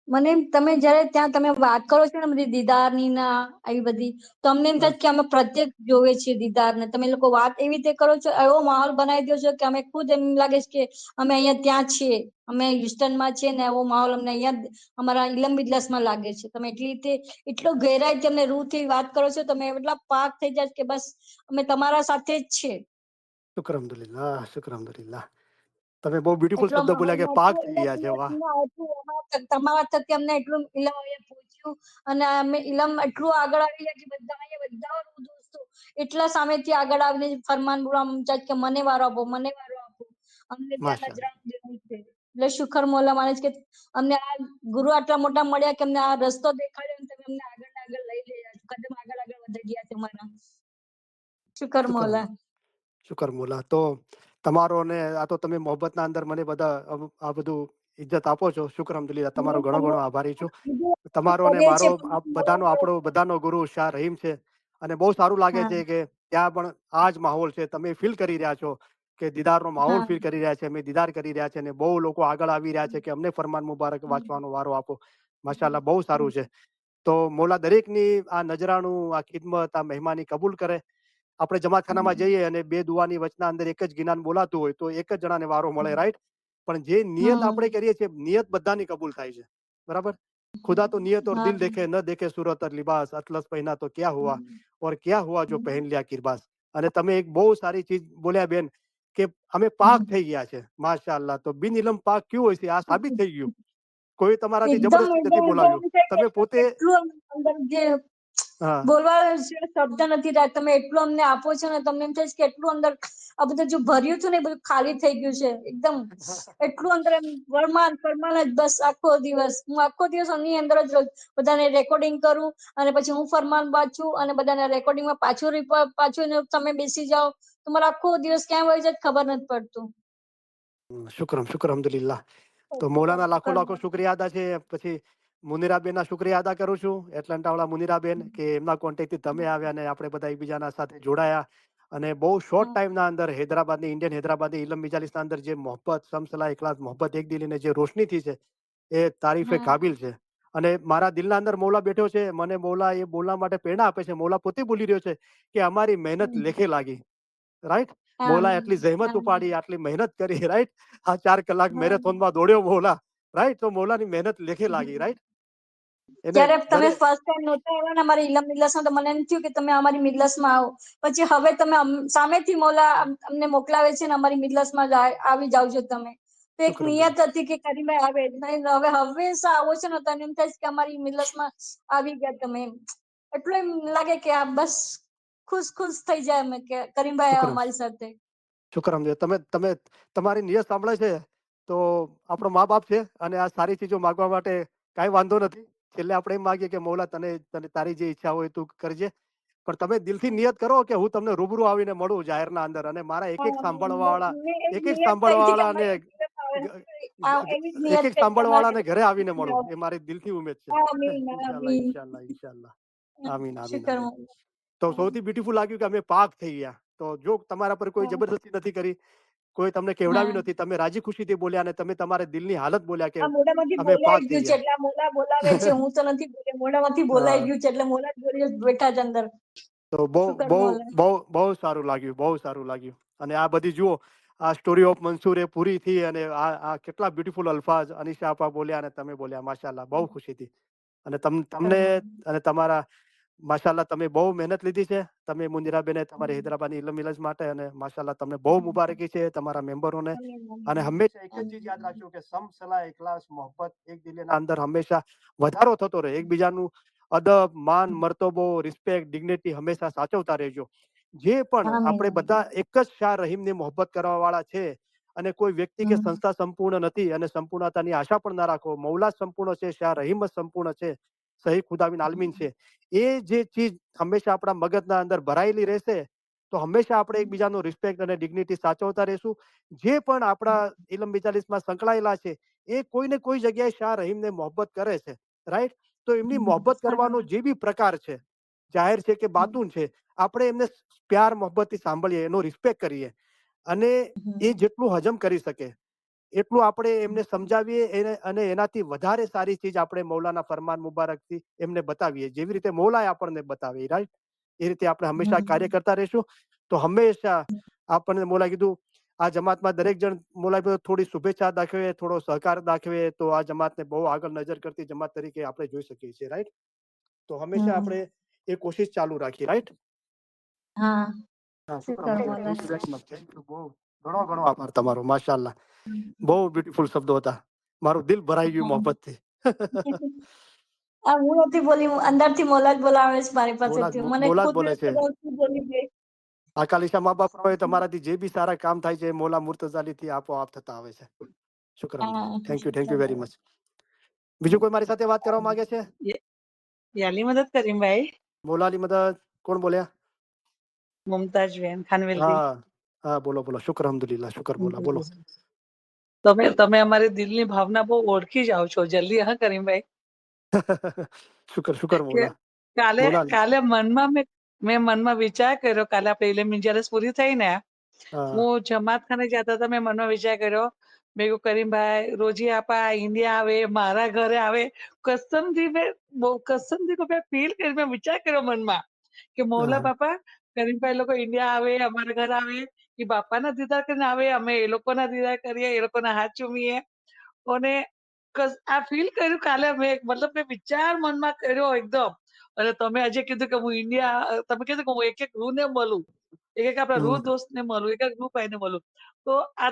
મને તમે જ્યારે ત્યાં તમે વાત કરો છો ને બધી દીદારની ના આવી બધી, તો અમને એમ हाँ, થાય કે અમે પ્રત્યક્ષ જોવે છીએ દીદારને. તમે લોકો વાત એવી રીતે કરો છો, એવો માહોલ બનાવી દો છો કે અમે ખુદ એમ લાગે છે કે અમે અહીંયા ત્યાં છીએ, અમે હ્યુસ્ટનમાં છીએ ને એવો માહોલ અમને અહીંયા અમારા ઇલમ બિજલાસમાં લાગે છે. તમે એટલી રીતે એટલો ગહેરાઈથી અમને રૂહથી વાત કરો છો, તમે એટલા પાક થઈ જાય કે બસ અમે તમારા સાથે જ છીએ. શુક્ર અલ્હમ્દુલિલ્લાહ। તમે બહુ બ્યુટીફુલ એટલો શબ્દ બોલ્યા કે માહોલમાં પાક એટલું થઈ ગયા છે, વાહ। અમને આપ્યું, તમારા થકી અમને એટલું ઇલમ અહીંયા પહોંચ્યું, અને અમે ઇલમ એટલું આગળ આવી ગયા કે બધા અહીંયા બધા દોસ્તો એટલા સામેથી આગળ આવીને ફરમાન બોલવા માંડ્યા કે મને વારો આપો, મને વારો આપો, અમને ત્યાં માશાલ્લાહ નજરાનું દેવું છે. એટલે શુકર મોલા માને છે કે અમને આ ગુરુ આટલા મોટા મળ્યા કે અમને આ રસ્તો દેખાડ્યો અને તમે અમને આગળ ને આગળ લઈ ગયા છો, કદમ આગળ આગળ વધી ગયા છે અમારા. શુકર શુક્ર મોલા. શુકર મોલા। તો તમારો ને આ તો તમે મોહબ્બતના અંદર મને બધા આ બધું ઇજ્જત આપો છો, શુક્ર અલ્હમ્દુલિલ્લાહ, તમારો ઘણો ઘણો આભારી છું। તમારો ને મારો આ બધાનો આપણો બધાનો ગુરુ શાહ રહીમ છે, અને બહુ સારું લાગે હા છે કે ત્યાં પણ આ જ માહોલ છે, તમે ફીલ કરી રહ્યા છો કે દીદારનો માહોલ હા ફીલ કરી રહ્યા છે, અમે દીદાર કરી રહ્યા છે, અને બહુ લોકો આગળ આવી રહ્યા છે કે અમને ફરમાન મુબારક વાંચવાનો વારો આપો। માશાલ્લાહ, બહુ સારું છે। તો મોલા દરેકની આ નજરાણું, આ ખિદમત, આ મહેમાની કબૂલ કરે। આપણે જમાતખાનામાં જઈએ અને બે દુઆની વચના અંદર એક જ ગિનાન બોલાતું હોય તો એક જ જણાને વારો મળે, રાઈટ। પણ જે નિયત આપણે કરીએ છીએ, નિયત બધાની કબૂલ થાય છે, બરાબર। खुदा तो नियत और હા दिल देखे, न देखे सूरत और लिबास, अतलस पहना तो क्या हुआ और क्या हुआ जो पहन लिया किरबास। અને તમે એક બહુ સારી ચીજ બોલ્યા બેન કે અમે પાક થઈ ગયા છે, માશાઅલ્લાહ। તો બિન ઇલમ પાક ક્યું હોય છે, આ સાબિત થઈ ગયું। કોઈ તમારાથી એકદમ જબરદસ્તી નથી એકદમ બોલાવ્યું, એમ છે કે તમે પોતે। એટલું અંદર જે હા બોલવા જે શબ્દ નથી રહ્યા, તમે એટલું અમને આપો છો ને, તમને એમ થાય છે કે એટલું અંદર આ બધું જે ભર્યું હતું ને એ બધું ખાલી થઈ ગયું છે એકદમ। એટલું અંદર એમ ફરમાન ફરમાન જ બસ આખો દિવસ હું આખો દિવસ આની અંદર જ બધાને રેકોર્ડિંગ કરું, અને પછી હું ફરમાન વાંચું અને બધાને રેકોર્ડિંગમાં પાછું તમે બેસી જાઓ, તમારો આખો દિવસ ક્યાં વહી જાય ખબર નથી પડતું। શુક્રમ શુક્ર અલ્હમ્દુલિલ્લાહ। તો મૌલાના લાખો લાખો શુક્રિયા અદા છે। પછી મુનિરાબેનના શુક્રિયા અદા કરું છું, એટલાન્ટાવાળા મુનિરાબેન, કે એમના કોન્ટેક્ટથી તમે આવ્યા ને આપણે બધા એકબીજાના સાથે જોડાયા, અને બહુ શોર્ટ ટાઈમના અંદર હૈદરાબાદની ઇન્ડિયન હૈદરાબાદની ઇલમ મિજાલિસના અંદર જે મોહબ્બત, સમસલા ઇખલાસ, મોહબ્બત એક દિલીને જે રોશની થઈ છે એ તારીફે કાબિલ છે। અને મારા દિલના અંદર મૌલા બેઠો છે, મને મૌલા એ બોલવા માટે પ્રેરણા આપે છે। મૌલા પોતે બોલી રહ્યો છે કે અમારી મહેનત લેખે લાગી, રાઈટ। મૌલાએ આટલી જહેમત ઉપાડી, આટલી મહેનત કરી, રાઈટ। આ 4 કલાક મેરેથોનમાં દોડ્યો મૌલા, રાઈટ। તો મૌલાની મહેનત લેખે લાગી, રાઈટ। એને જયારે તમે દરે ફર્સ્ટ ટાઈમ નહોતા આવ્યા ને અમારી ઇલમ મિજલસમાં, તો મને એમ થયું કે તમે અમારી મિજલસમાં આવો, પછી હવે તમે સામેથી મોલા અમને મોકલાવે છે ને અમારી મિજલસમાં આવી જાવ છો તમે, તો એક શુક્ર નિયત હતી કે કરીમભાઈ આવે નહીં, હવે હંમેશા આવો છો ને તો એમ થાય કે અમારી મિજલસમાં આવી ગયા તમે એમ। એટલું એમ લાગે કે આ બસ ખુશ ખુશ થઈ જાય અમે કે કરીમભાઈ શુક્ર અમારી સાથે। શુક્ર અમદે। તમે તમે તમારી નિયત સાંભળે છે તો આપણો મા બાપ છે, અને આ સારી ચીજો માંગવા માટે કાંઈ વાંધો નથી। છેલ્લે આપણે એમ માગીએ કે મૌલા તને તને તારી જે ઈચ્છા હોય તું કરજે, પણ તમે દિલથી નિયત કરો કે હું તમને રૂબરૂ આવીને મળું જાહેરના અંદર, અને મારા એક એક સાંભળવા વાળા, મેં એક એક એક નિયત સાંભળવા કરી હતી કે વાળાને અમારી મિલત એવી જ નિયત એક છે કે સાંભળવાળાને અમારે ઘરે આવીને મળું એ મારી દિલથી ઉમેદ છે. આમીન ઇન્શાલ્લાહ, આમીન ઇન્શાલ્લાહ, ઇન્શાલ્લાહ. આમીન, આમીન, શુકર આમીન. તો સૌથી બ્યુટીફુલ લાગ્યું કે અમે પાક થઈ ગયા. તો જો તમારા પર કોઈ જબરદસ્તી નથી કરી, કોઈ તમને કેવડાવી નથી, તમે રાજી ખુશીથી બોલ્યા અને તમે તમારા દિલની હાલત બોલ્યા કે આ મોઢામાંથી અમે બોલાઈ પાક થઈ ગયું છે એટલે આ મોઢા બોલાવે છે, હું તો નથી બોલી, મોઢામાંથી બોલાઈ ગયા. ગયું છે એટલે મોઢા જ બોલી બેઠા છે અંદર. તો બહુ શુકર બહુ મોલા. બહુ સારું લાગ્યું, બહુ સારું લાગ્યું. અને આ બધી જુઓ, આ સ્ટોરી ઓફ મંસૂર એ પૂરી થઈ અને આ કેટલા બ્યુટીફુલ અલ્ફાઝ અનિશા આપા બોલ્યા અને તમે બોલ્યા, માશાલ્લાહ, બહુ ખુશી થઈ. અને તમને અને તમારા માશાલ્લાહ તમે બહુ મહેનત લીધી છે. તમે મુંજરાબેને તમારી હૈદરાબાદની ઇલમ મિલજ માટે અને માશાલ્લાહ તમને બહુ મુબારકી છે તમારા મેમ્બરોને. અને હંમેશા એક જ ચીજ યાદ રાખજો કે સમ સલાહ ઇખલાસ મોહબ્બત એક દિલના અંદર હંમેશા વધારો થતો રહે. એકબીજાનું અદબ, માન, મર્તબો, રિસ્પેક્ટ, ડિગ્નિટી હંમેશા સાચવતા રહેજો. જે પણ આપણે બધા એક જ શાહ રહીમની મોહબ્બત કરવા વાળા છે. અને કોઈ વ્યક્તિ કે સંસ્થા સંપૂર્ણ નથી અને સંપૂર્ણતાની આશા પણ ના રાખો. મૌલા સંપૂર્ણ છે, શાહ રહીમ જ સંપૂર્ણ છે, સહી ખુદાબિન આલમીન છે. એ જે ચીજ હંમેશા આપણા મગજના અંદર ભરાયેલી રહેશે તો હંમેશા આપણે એકબીજાનો રિસ્પેક્ટ અને ડિગ્નિટી સાચવતા રહેશું. જે પણ આપણા ઇલમ મિજાલિસમાં સંકળાયેલા છે એ કોઈને કોઈ જગ્યાએ શાહ રહીમને મોહબ્બત કરે છે, રાઈટ? તો એમની મોહબ્બત કરવાનો જે બી પ્રકાર છે, જાહેર છે કે બાતુન છે, આપણે એમને પ્યાર મોહબ્બતથી સાંભળીએ, એનો રિસ્પેક્ટ કરીએ અને એ જેટલું હજમ કરી શકે એટલું આપણે એમને સમજાવીએ અને એનાથી વધારે સારી ચીજ આપણે મૌલાના ફરમાન મુબારકથી એમને બતાવીએ, જેવી રીતે મૌલાએ આપણને બતાવી, રાઈટ? એ રીતે આપણે હંમેશા કાર્ય કરતા રહીશું. તો હંમેશા આપણને મૌલા કીધું આ જમાતમાં દરેક જણ મૌલાએ થોડી શુભેચ્છા દાખવે, થોડો સહકાર દાખવે તો આ જમાતને બહુ આગળ નજર કરતી જમાત તરીકે આપણે જોઈ શકીએ છીએ, રાઈટ? તો હંમેશા આપણે એ કોશિશ ચાલુ રાખીએ, રાઈટ? હા, હા, શુક્ર શુકર મોલા. મોલા. Thank you very much. Thank you. બહુ ઘણો ઘણો આભાર તમારો, માશાઅલ્લાહ. બહુ બ્યુટીફુલ શબ્દો હતા. મારું દિલ ભરાઈ ગયું મોહબ્બતથી. આ હું નથી બોલી, અંદરથી મોલા જ બોલાવે છે મારી પાસેથી. મને મોલા જ ખુદ બોલે છે. શું બોલી ગઈ. આકાલિશા મા બાપ હોય તમારાથી જે બી સારા કામ થાય છે એ મૌલા મુર્તઝાલીથી આપોઆપ થતા આવે છે. શુક્રન. હા, થેન્ક યુ વેરી મચ. બીજું કોઈ મારી સાથે વાત કરવા માંગે છે? યાલી મદદ કરીમ ભાઈ. મૌલાની મદદ કોણ બોલ્યા? મુમતાજ બેન ખાનવેલથી. હા હા, બોલો બોલો. શુક્ર અલ્હમ્દુલિલ્લાહ. શુક્ર બોલા, બોલો. તમે અમારી દિલની ભાવના બહુ ઓળખી જાઓ છો જલ્દી, હા કરીમભાઈ. શુક્ર શુક્ર કે મોલા. કાલે મોલા. કાલે મનમાં મેં મનમાં વિચાર કર્યો, કાલે આપણે ઇલ્મ મિજાલિસ પૂરી થઈ ને, હા હું જમાત ખાને જતા હતા, મેં મનમાં વિચાર કર્યો, મેં કહ્યું કરીમભાઈ રોજી આપા ઇન્ડિયા આવે, મારા ઘરે આવે. કસમથી મેં ફીલ કરી, મેં વિચાર કર્યો મનમાં કે મૌલા હા બાપા કરીમભાઈ લોકો ઇન્ડિયા આવે, અમારા ઘર આવે, એ બાપાના દીદાર કરીને આવે, અમે એ લોકોના દીદાર કરીએ, એ લોકોના હાથ ચૂમીએ. અને આ ફીલ કર્યું કાલે મતલબ મેં વિચાર મનમાં કર્યો એકદમ. અને તમે આજે કીધું કે હું ઇન્ડિયા, તમે કીધું કે હું એક એક રૂહ ને મળું, એક એક આપણા રૂહ દોસ્ત ને મળું, એક એક રૂહ ભાઈ ને મળું. તો આ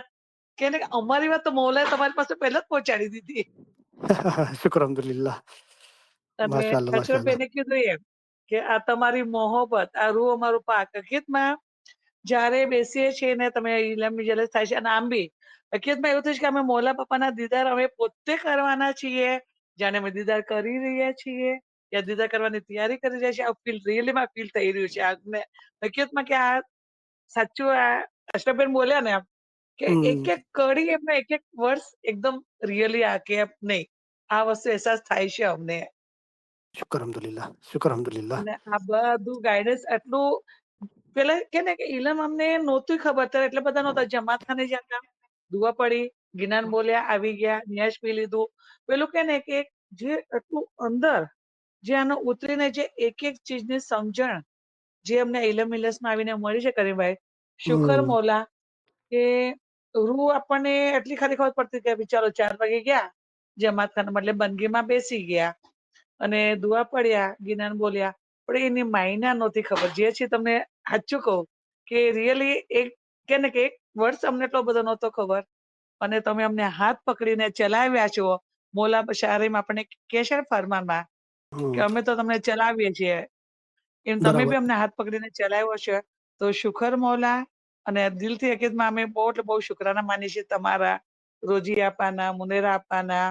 કે અમારી વાત તો મૌલાએ તમારી પાસે પહેલા જ પહોંચાડી દીધી. શુક્ર અલ્હમ્દુલિલ્લાહ. અને માશાઅલ્લાહ માશાઅલ્લાહ. અશરફબેને કીધું એમ કે આ તમારી મોહબ્બત, આ રૂહ અમારું પાક. હકીકતમાં જયારે બેસીએ છીએ ને તમે ઇલ્મ મિજાલિસ થાય છે, અને આમ બી હકીકતમાં એવું થયું છે કે અમે મૌલા બાપાના દીદાર અમે પોતે કરવાના છીએ, જાણે અમે દીદાર કરી રહ્યા છીએ યા દીદાર કરવાની તૈયારી કરી રહ્યા છીએ. આ ફીલ રિયલીમાં ફીલ થઈ રહ્યું છે આજને હકીકતમાં કે આ સાચું. આ અશરફબેન બોલ્યા ને કે એક એક કડી એમને એક એક વર્ષ એકદમ રિયલી આ કે નહીં, આ વસ્તુ અહેસાસ થાય છે અમને. શુક્ર અલ્હમ્દુલિલ્લાહ. શુક્ર અલ્હમ્દુલિલ્લાહ. અને આ બધું ગાઈડન્સ આટલું પેલા કે ને કે ઇલમ અમને નહોતું ખબર, ત્યારે એટલે બધા નહોતા. જમાત ખાને જતા, દુઆ પડી, ગિનાન બોલ્યા, આવી ગયા, ન્યાશ પી લીધું. પેલું કે ને કે જે એટલું અંદર જે આનો ઉતરીને જે એક એક ચીજની સમજણ જે અમને ઇલમ મિલસમાં આવીને મળી છે કરીમભાઈ, શુકર મોલા કે રૂહ આપણને એટલી ખાલી ખબર પડતી કે ચાલો 4 વાગે ગયા જમાત ખાને, મતલબ બંદગીમાં બેસી ગયા અને દુઆ પડ્યા, ગિનાન બોલ્યા, પણ એની માયના નહોતી ખબર. જે છે તમને સાચું કહું કે રિયલી એક કે ને કે એક વર્ષ અમને એટલો બધો નહોતો ખબર, અને તમે અમને હાથ પકડીને ચલાવ્યા છો. મોલા શારીમ આપણે કે છે ને ફરમાનમાં કે અમે તો તમને ચલાવીએ છીએ, એમ તમે બરાબર. બી અમને હાથ પકડીને ચલાવ્યો છે. તો શુકર મોલા. અને દિલથી હકીકતમાં અમે બહુ એટલે બહુ શુક્રાના માની છીએ તમારા, રોજી આપવાના, મુનેરા આપવાના,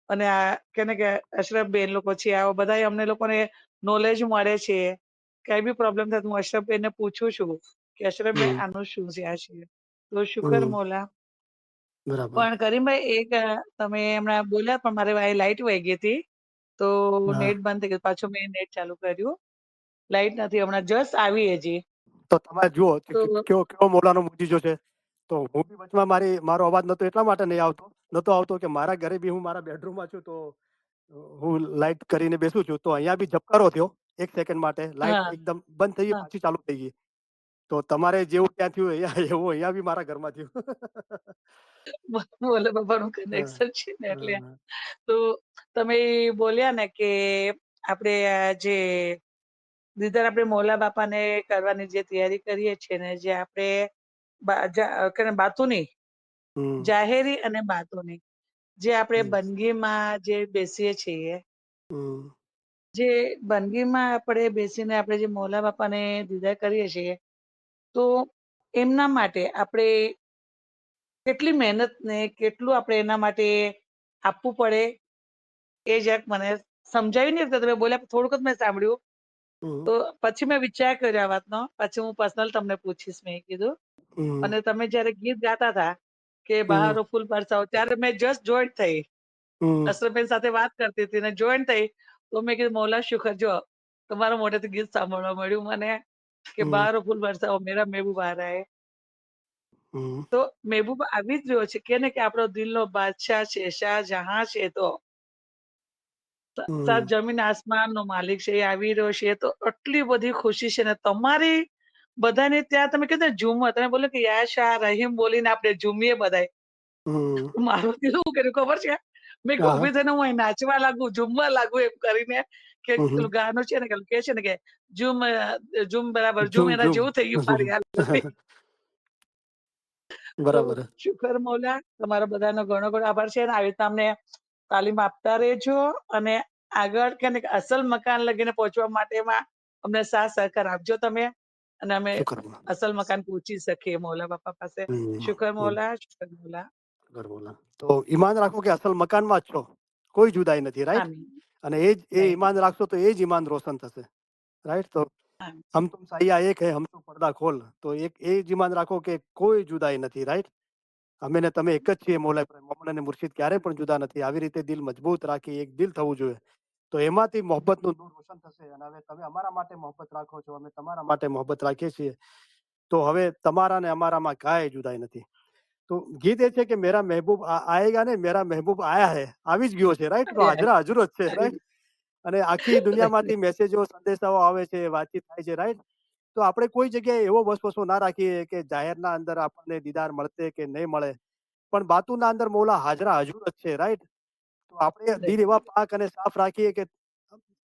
અને આ કેને કે અશરફ બેન લોકો છે, આવા બધા અમને લોકોને નોલેજ મળે છે. કઈ બી પ્રોબ્લેમ થાય તો હું અશરફબેનને પૂછું છું કે અશરફબેન આનું શું છે, આ છે. તો શુકર મોલા. બરાબર. પણ કરીમભાઈ એક તમે હમણાં બોલ્યા પણ મારે લાઈટ વહી ગઈ હતી તો હા. નેટ બંધ થઈ ગયું. પાછું મેં નેટ ચાલુ કર્યું. લાઈટ નથી, હમણાં જસ્ટ આવી હજી. તો તમે જુઓ કે તો કેવો કેવો મોલાનો મુજીજો છે. તો હું બી વચમાં મારો અવાજ નતો એટલા માટે નહીં આવતો કે મારા ઘરે બી હું મારા બેડરૂમમાં છું તો હું લાઈટ કરીને બેસું છું તો અહીંયા બી ઝબકારો થયો 1 સેકન્ડ માટે લાઈટ હા એકદમ બંધ થઈ ગઈ હા પાછી ચાલુ થઈ ગઈ. તો તમારે જેવું ત્યાં થયું એવું અહીંયા બી મારા ઘરમાં થયું. બોલે બાબાનું હા, કનેક્શન છે ને એટલે. હા. તો તમે બોલ્યા ને કે આપણે આ જે દીદાર આપણે મોલા બાપાને કરવાની જે તૈયારી કરીએ છીએ ને જે આપણે બાતુની હમ, જાહેરી અને બાતુની જે આપણે હમ, બંદગીમાં જે બેસીએ છીએ, હમ, જે બંદગીમાં આપણે બેસીને આપણે જે મોલા બાપાને દીદાર કરીએ છીએ તો એમના માટે આપણે કેટલી મહેનત ને કેટલું આપણે એના માટે આપવું પડે એ જરાક મને સમજાવી નહીં. તમે બોલ્યા થોડુંક જ મેં સાંભળ્યું. હમ, તો પછી મેં વિચાર કર્યો આ વાતનો. પછી હું પર્સનલ તમને પૂછીશ મેં કીધું. હમ, અને તમે જયારે ગીત ગાતા હતા કે હમ, બહારો ફૂલ બરસાવો ત્યારે મેં જસ્ટ જોઈન્ટ થઈ. હમ, અસરબેન સાથે વાત કરતી હતી ને જોઈન્ટ થઈ. તો મેં કીધું મૌલા શુકર જો તમારા મોઢેથી ગીત સાંભળવા મળ્યું મને કે હમ, બહારો ફૂલ બરસાવો મેરા મહેબૂબ આ રહા હે. હમ, તો મહેબૂબ આવી જ રહ્યો છે કે ને કે આપણો દિલનો બાદશાહ છે, શાહજહાં છે. તો સાત હમ, જમીન આસમાનનો માલિક છે એ આવી રહ્યો છે. તો આટલી બધી ખુશી છે ને તમારી બધાને ત્યાં તમે કીધું ને ઝૂમર, તમે બોલો કે યા શાહ રહીમ બોલીને આપણે ઝૂમીએ બધાય. હમ. મારું દિલ શું કર્યું ખબર છે? મેં કે હા, ઉભી થઈને હું અહીં નાચવા લાગુ, ઝૂમવા લાગુ એમ કરીને કે હમ, હમ. પેલું ગાનું છે ને કે છે ને કે ઝૂમ ઝૂમ બરાબર ઝૂમ ઝૂમ એના ઝૂમ. જેવું થઈ ગયું મારી હાલત. તો બરાબર. શુકર મૌલા, તમારો બધાનો ઘણો ઘણો આભાર છે અને આવી રીતના અમને તાલીમ આપતા રહેજો અને આગળ કે અસલ મકાન લગીને પહોંચવા માટેમાં અમને સાથ સહકાર આપજો તમે અને અમે શુક્ર. અસલ મકાન પહોંચી શકીએ મૌલા બાપા પાસે. હમ, શુકર હમ. મૌલા, શુકર મૌલા. ગરબોલા. તો ઈમાન રાખો કે અસલ મકાનમાં જ છો, કોઈ જુદાઈ નથી, રાઈટ? આમીન. અને એ નહીં ઈમાન રાખશો તો એ જ ઈમાન રોશન થશે, રાઈટ? તો આમીન. હમ તુમ સાયા એક હે, હમ તુમ પડદા ખોલ. તો એ જ ઈમાન રાખો કે કોઈ જુદાઈ નથી, રાઈટ? અમે ને તમે એક જ છીએ. મોમન અને મુર્શિદ ક્યારે પણ જુદા નથી. આવી રીતે દિલ મજબૂત રાખી એક દિલ થવું જોઈએ. તો એમાંથી મોહબ્બતનું નૂર રોશન થશે. અને હવે તમે અમારા માટે મોહબ્બત રાખો છો, અમે તમારા માટે મોહબ્બત રાખીએ છીએ. તો હવે તમારા ને અમારામાં કાંઈ જુદાઈ નથી. તો ગીત એ છે કે મેરા મહેબૂબ આએગા ને મેરા મહેબૂબ આયા હે, આવી જ ગયો છે, રાઈટ? તો હાજરા હજુર જ છે, રાઈટ? અને આખી દુનિયામાંથી મેસેજો સંદેશાઓ આવે છે, વાતચીત થાય છે, રાઈટ? તો આપણે કોઈ જગ્યાએ એવો વસવસો ના રાખીએ કે જાહેરના અંદર આપણને દીદાર મળશે કે નહીં મળે, પણ બાતુના અંદર મૌલા હાજરા હજુર જ છે, રાઈટ? તો આપણે દિલ એવા પાક અને સાફ રાખીએ કે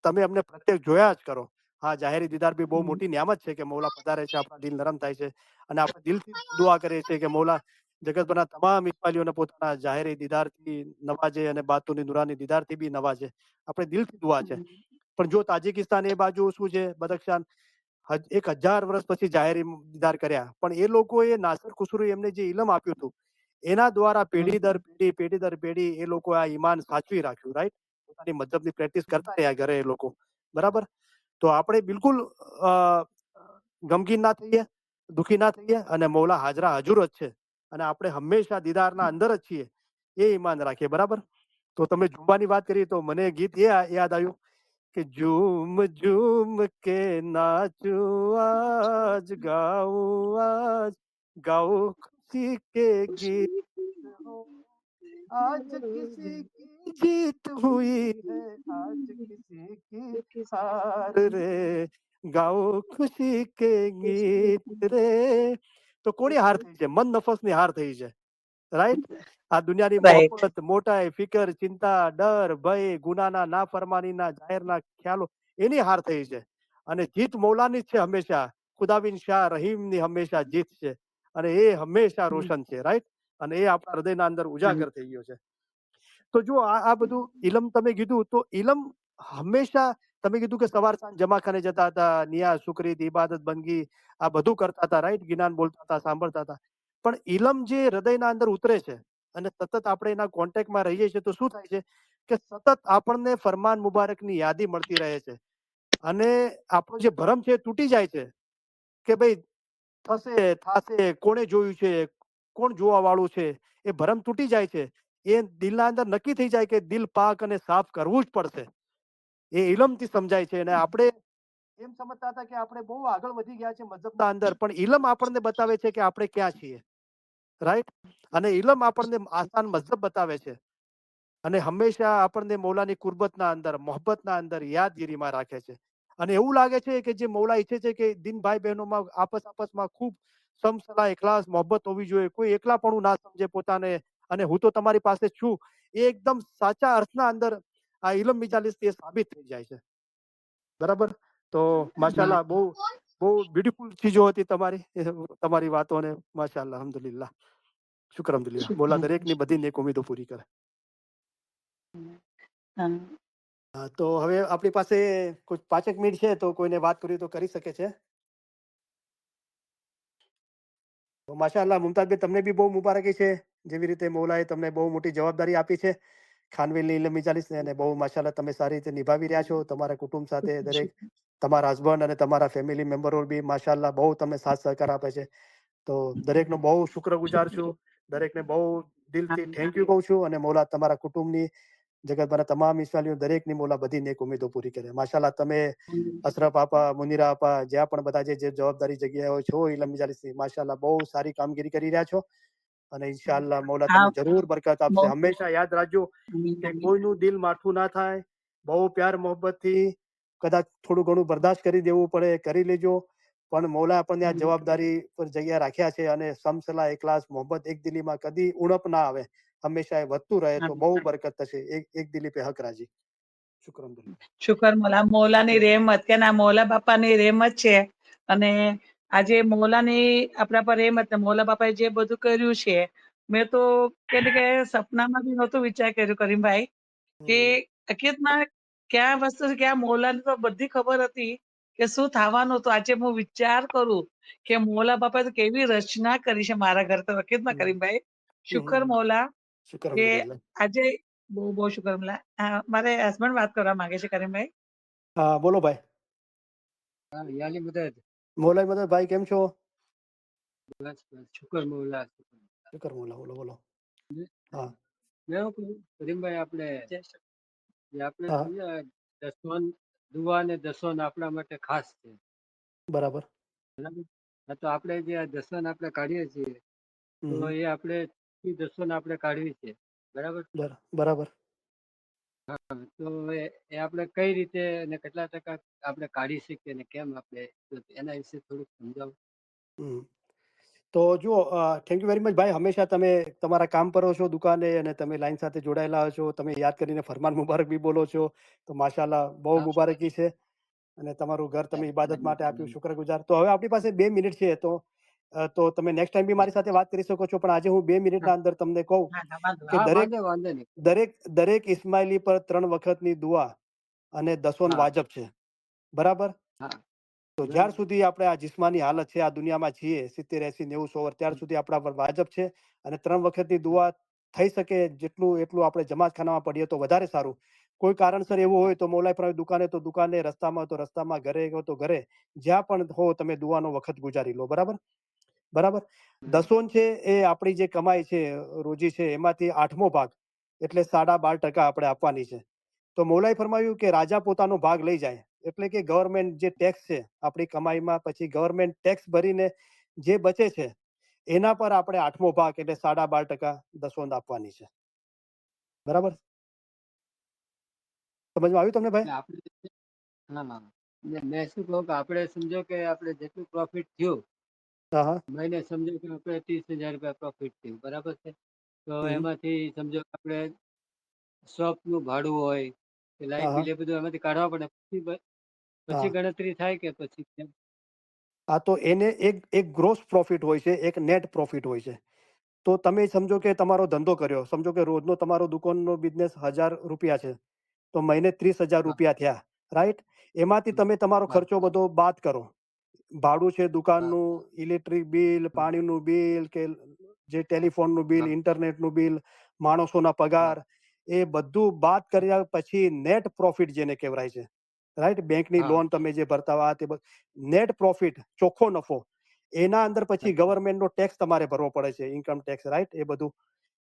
તમે અમને પ્રત્યેક જોયા જ કરો. હા, જાહેરી દીદાર બી બહુ મોટી નિયામત છે કે મૌલા પધારે છે, આપણા દિલ નરમ થાય છે. અને આપણે દિલથી દુઆ કરીએ છીએ કે મૌલા જગતભરના તમામ ઇકબાલીઓને પોતાના જાહેરી દીદારથી નવાજે અને બાતુની નુરાની દીદારથી બી નવાજે. આપણે દિલથી દુઆ છે. પણ જો તાજિકિસ્તાન એ બાજુ શું છે, બદક્ષાન 1000 વર્ષ પછી જાહેરી દીદાર કર્યા, પણ એ લોકોએ નાસર ખુસરો એમને જે ઇલમ આપ્યું હતું એના દ્વારા પેઢી દર પેઢી પેઢી દર પેઢી એ લોકો આ ઈમાન સાચવી રાખ્યું, રાઈટ? પોતાની મતલબની પ્રેક્ટિસ કરતા રહ્યા ઘરે એ લોકો, બરાબર? તો આપણે બિલકુલ ગમગીન ના થઈએ, દુખી ના થઈએ. અને મૌલા હાજરા હજુર જ છે અને આપણે હંમેશા દીદારના અંદર જ છીએ, એ ઈમાન રાખીએ, બરાબર? તો તમે ઝૂમવાની વાત કરી તો મને ગીત એ યાદ આવ્યું કે ઝૂમ ઝૂમ કે નાચું આજ ગાઉં આજ ગાઉં ખુશી કે ગીત હો आज किसी की जीत हुई है आज किसी की हार रे ગાઓ ખુશી કે ગીત રે. તો કોની હાર થઈ છે? મન નફસની હાર થઈ છે, રાઈટ? આ દુનિયાની રાઈટ. મોહબ્બત, મોટાઈ, ફિકર, ચિંતા, ડર, ભય, ગુનાના, નાફરમાનીના, જાહેરના ખ્યાલો, એની હાર થઈ છે. અને જીત મૌલાની જ છે હંમેશા. ખુદાબિન શાહ રહીમની હંમેશા જીત છે અને એ હંમેશા રોશન છે, રાઈટ? અને એ આપણા હૃદયના અંદર ઉજાગર થઈ ગયો છે. તો જો આ બધું ઇલમ તમે કીધું, તો ઇલમ હંમેશા તમે કીધું કે સવાર સાંજ જમાખાને જતા હતા, નિયાઝ, શુક્રીત, ઇબાદત, બંદગી આ બધું કરતા હતા, રાઈટ? જ્ઞાન બોલતા હતા, સાંભળતા હતા. પણ ઇલમ જે હૃદયના અંદર ઉતરે છે અને સતત આપણે એના કોન્ટેક્ટમાં રહીએ છીએ તો શું થાય છે કે સતત આપણને ફરમાન મુબારકની યાદી મળતી રહે છે અને આપણો જે ભરમ છે એ તૂટી જાય છે કે ભાઈ થશે, થાશે, કોણે જોયું છે, કોણ જોવા વાળું છે, એ ભરમ તૂટી જાય છે. એ દિલના અંદર નક્કી થઈ જાય કે દિલ પાક અને સાફ કરવું જ પડશે. એ ઇલમથી સમજાય છે. અને આપણે એમ સમજતા હતા કે આપણે બહુ આગળ વધી ગયા છે મઝહબના અંદર, પણ ઇલમ આપણને બતાવે છે કે આપણે ક્યાં છીએ, રાઈટ. અને ઇલમ આપણને આસાન મઝહબ બતાવે છે, અને હંમેશા આપણને મૌલાની કુરબતના અંદર, મોહબ્બતના અંદર યાદગીરીમાં રાખે છે. અને એવું લાગે છે કે જે મૌલા ઈચ્છે છે કે દિન ભાઈ બહેનોમાં આપસમાં ખૂબ સમસલા, એકલાસ, મોહબ્બત હોવી જોઈએ. કોઈ એકલાપણું ના સમજે પોતાને, અને હું તો તમારી પાસે છું, એ એકદમ સાચા અર્થના અંદર આ ઇલમ મિજાલિસથી એ સાબિત થઈ જાય છે. બરાબર. તો માશાલ્લાહ, બહુ બહુ બ્યુટીફુલ ચીજો હતી તમારી વાતો, ને માશાલ્લાહ, અલ્હમ્દુલિલ્લાહ, શુક્ર અલ્હમ્દુલિલ્લાહ. મોલા દરેકની બધી નેક ઉમીદો પૂરી કરે. હા. હા, તો હવે આપણી પાસે કોઈ 5 મિનિટ છે, તો કોઈને વાત કરવી તો કરી શકે છે. તો માશાઅલ્લાહ, મુમતાઝબેન, તમને બી બહુ મુબારકી છે. જેવી રીતે મૌલાએ તમને બહુ મોટી જવાબદારી આપી છે ખાનવેલની ઇલ્મ મિજાલિસને, અને બહુ માશાઅલ્લાહ તમે સારી રીતે નિભાવી રહ્યા છો તમારા કુટુંબ સાથે. દરેક તમારા હસબન્ડ અને તમારા ફેમિલી મેમ્બરો બી માશાઅલ્લાહ બહુ તમને સાથ સહકાર આપે છે. તો દરેકનો બહુ શુક્રગુજાર છું. દરેકને બહુ દિલથી થેન્ક યુ કહું છું. અને મૌલા તમારા કુટુંબની, જગતભરના તમામ ઇસ્લામીઓ દરેકની મૌલા બધી નેક ઉમીદો પૂરી કરે. માશાઅલ્લાહ, તમે અશરફ આપા, મુનિરા આપા, જ્યાં પણ બધા જે જવાબદારી જગ્યાએ છો ઇલ્મ મિજાલિસની, માશાઅલ્લાહ બહુ સારી કામગીરી કરી રહ્યા છો. અને ઇન્શાઅલ્લાહ મૌલા હા, તમને જરૂર બરકત આપશે. હંમેશા યાદ રાખજો કે કોઈનું દિલ માઠું ના થાય. બહુ પ્યાર મોહબ્બતથી, કદાચ થોડું ઘણું બરદાશ્ત કરી દેવું પડે, કરી લેજો. પણ મૌલા આપણને આ જવાબદારી પર જગ્યા રાખ્યા છે, અને સમસલા, એકલાસ, મોહબ્બત, એક દિલીમાં કદી ઉણપ ના આવે, હંમેશા એ વધતું રહે, તો બહુ બરકત થશે. એક દિલી પે હક રાજી. શુક્ર. શુકર મોલા, મોલાની રહેમત, કે ના મોલા બાપાની રહેમત છે. અને આજે મોલાની આપણા પર રહેમત, ને મોલા બાપાએ જે બધું કર્યું છે, મેં તો કે સપનામાં બી નહોતું વિચાર કર્યું કરીમભાઈ, કે હકીકતમાં ક્યાં વસ્તુ છે, ક્યાં મોલાની તો બધી ખબર હતી કે શું થવાનું. તો આજે હું વિચાર કરું કે મોલા બાપાએ તો કેવી રચના કરી છે મારા ઘર. તો હકીકતમાં કરીમભાઈ, શુકર મોલા, શુક્ર કે અલ્હમ્દુલિલ્લાહ. આજે બહુ બહુ શુકર મોલા. મારે હસબન્ડ વાત કરવા માંગે છે કરીમભાઈ. હા, બોલો ભાઈ. યાલી મદદ. મૌલાઈ મદદ ભાઈ, કેમ છો? બસ શુકર મોલા. શુકર મૌલા, બોલો બોલો. હા મેં હું કહ્યું, કરીમભાઈ, આપણે જે આપણે હા, સમજ્યા દસવન દુઆ ને દસવન આપણા માટે ખાસ છે, બરાબર. બરાબર. હા, તો આપણે જે આ દસવન આપણે કાઢીએ છીએ, તો હમ. એ આપણે દસવન આપણે કાઢવી છે, બરાબર. બરાબર. હા, તો એ આપણે કઈ રીતે અને કેટલા ટકા આપણે કાઢી શકીએ અને કેમ આપણે, તો એના વિશે થોડુંક સમજાવો. હમ. તો જુઓ, થેન્ક યુ વેરી મચ ભાઈ. હંમેશા તમે તમારા કામ પર છો દુકાને, અને તમે લાઈન સાથે જોડાયેલા છો. તમે યાદ કરીને ફરમાન મુબારક બી બોલો છો, તો માશાલ્લાહ બહુ હા, મુબારકી છે. અને તમારું ઘર તમે ઇબાદત માટે આપ્યું, શુક્રગુજાર. તો હવે આપણી પાસે 2 મિનિટ છે, તો તમે નેક્સ્ટ ટાઈમ બી મારી સાથે વાત કરી શકો છો. પણ આજે હું 2 મિનિટના અંદર તમને કહું કે હા, દરેક વાંધો નહીં. દરેક દરેક ઇસ્માઇલી પર 3 વખતની દુઆ અને દસવન હા, વાજબ છે, બરાબર. હા, તો જ્યાર બરાબર. સુધી આપણે આ જિસ્માની હાલત છે, આ દુનિયામાં છીએ, 70, 80, 90, 100 વર્ષ, ત્યાર સુધી આપણા પર વાજબ છે. અને 3 વખતની દુઆ થઈ શકે જેટલું એટલું આપણે જમાતખાનામાં પડીએ તો વધારે સારું. કોઈ કારણસર એવું હોય તો મૌલાઈ પર દુકાને તો દુકાને, રસ્તામાં તો રસ્તામાં, ઘરે હો તો ઘરે, જ્યાં પણ હો તમે દુઆનો વખત ગુજારી લો, બરાબર. બરાબર. દસોન છે એ આપણી જે કમાઈ છે, રોજી છે, એમાંથી 8મો ભાગ, એટલે 12.5% આપણે આપવાની છે. તો મૌલાએ ફરમાવ્યું કે રાજા પોતાનો ભાગ લઈ જાય, એટલે કે ગવર્મેન્ટ જે ટેક્સ છે આપણી કમાઈમાં, પછી ગવર્મેન્ટ ટેક્સ ભરીને જે બચે છે, એના પર આપણે 8મો ભાગ એટલે 12.5% દસવંધ આપવાની છે, બરાબર. સમજમાં આવ્યું તમને ભાઈ? આપણે, હા, હા. મેં શું કહું કે આપણે સમજો કે આપણે જેટલું પ્રોફિટ થયું, હા હા. મહિને સમજો કે આપણે 30,000 રૂપિયા પ્રોફિટ થયું, બરાબર છે. તો હમ. એમાંથી સમજો કે આપણે શોપ નું ભાડું હોય કે હા લાઇટ હા. બિલ, એ બધું એમાંથી કાઢવા પડે. પછી હા ગણતરી થાય કે પછી કેમ? હા, તો એને એક ગ્રોસ પ્રોફિટ હોય છે, એક નેટ પ્રોફિટ હોય છે. તો તમે સમજો કે તમારો ધંધો કર્યો, સમજો કે રોજનો તમારો દુકાનનો બિઝનેસ 1,000 રૂપિયા છે, તો મહિને 30,000 હા, રૂપિયા થયા, રાઈટ. એમાંથી તમે તમારો હા, ખર્ચો બધો બાદ કરો. ભાડું છે હા, દુકાનનું, ઇલેક્ટ્રિક બિલ, પાણીનું બિલ, કે જે ટેલિફોનનું બિલ, હા, ઇન્ટરનેટનું બિલ, માણસોના હા, પગાર, એ બધું બાદ કર્યા પછી નેટ પ્રોફિટ જેને કહેવાય છે, રાઈટ. બેંકની હા, લોન તમે જે ભરતા હોય, તે નેટ પ્રોફિટ, ચોખ્ખો નફો, એના અંદર પછી ગવર્મેન્ટનો ટેક્સ તમારે ભરવો પડે છે, ઇન્કમ ટેક્સ, રાઈટ? એ બધું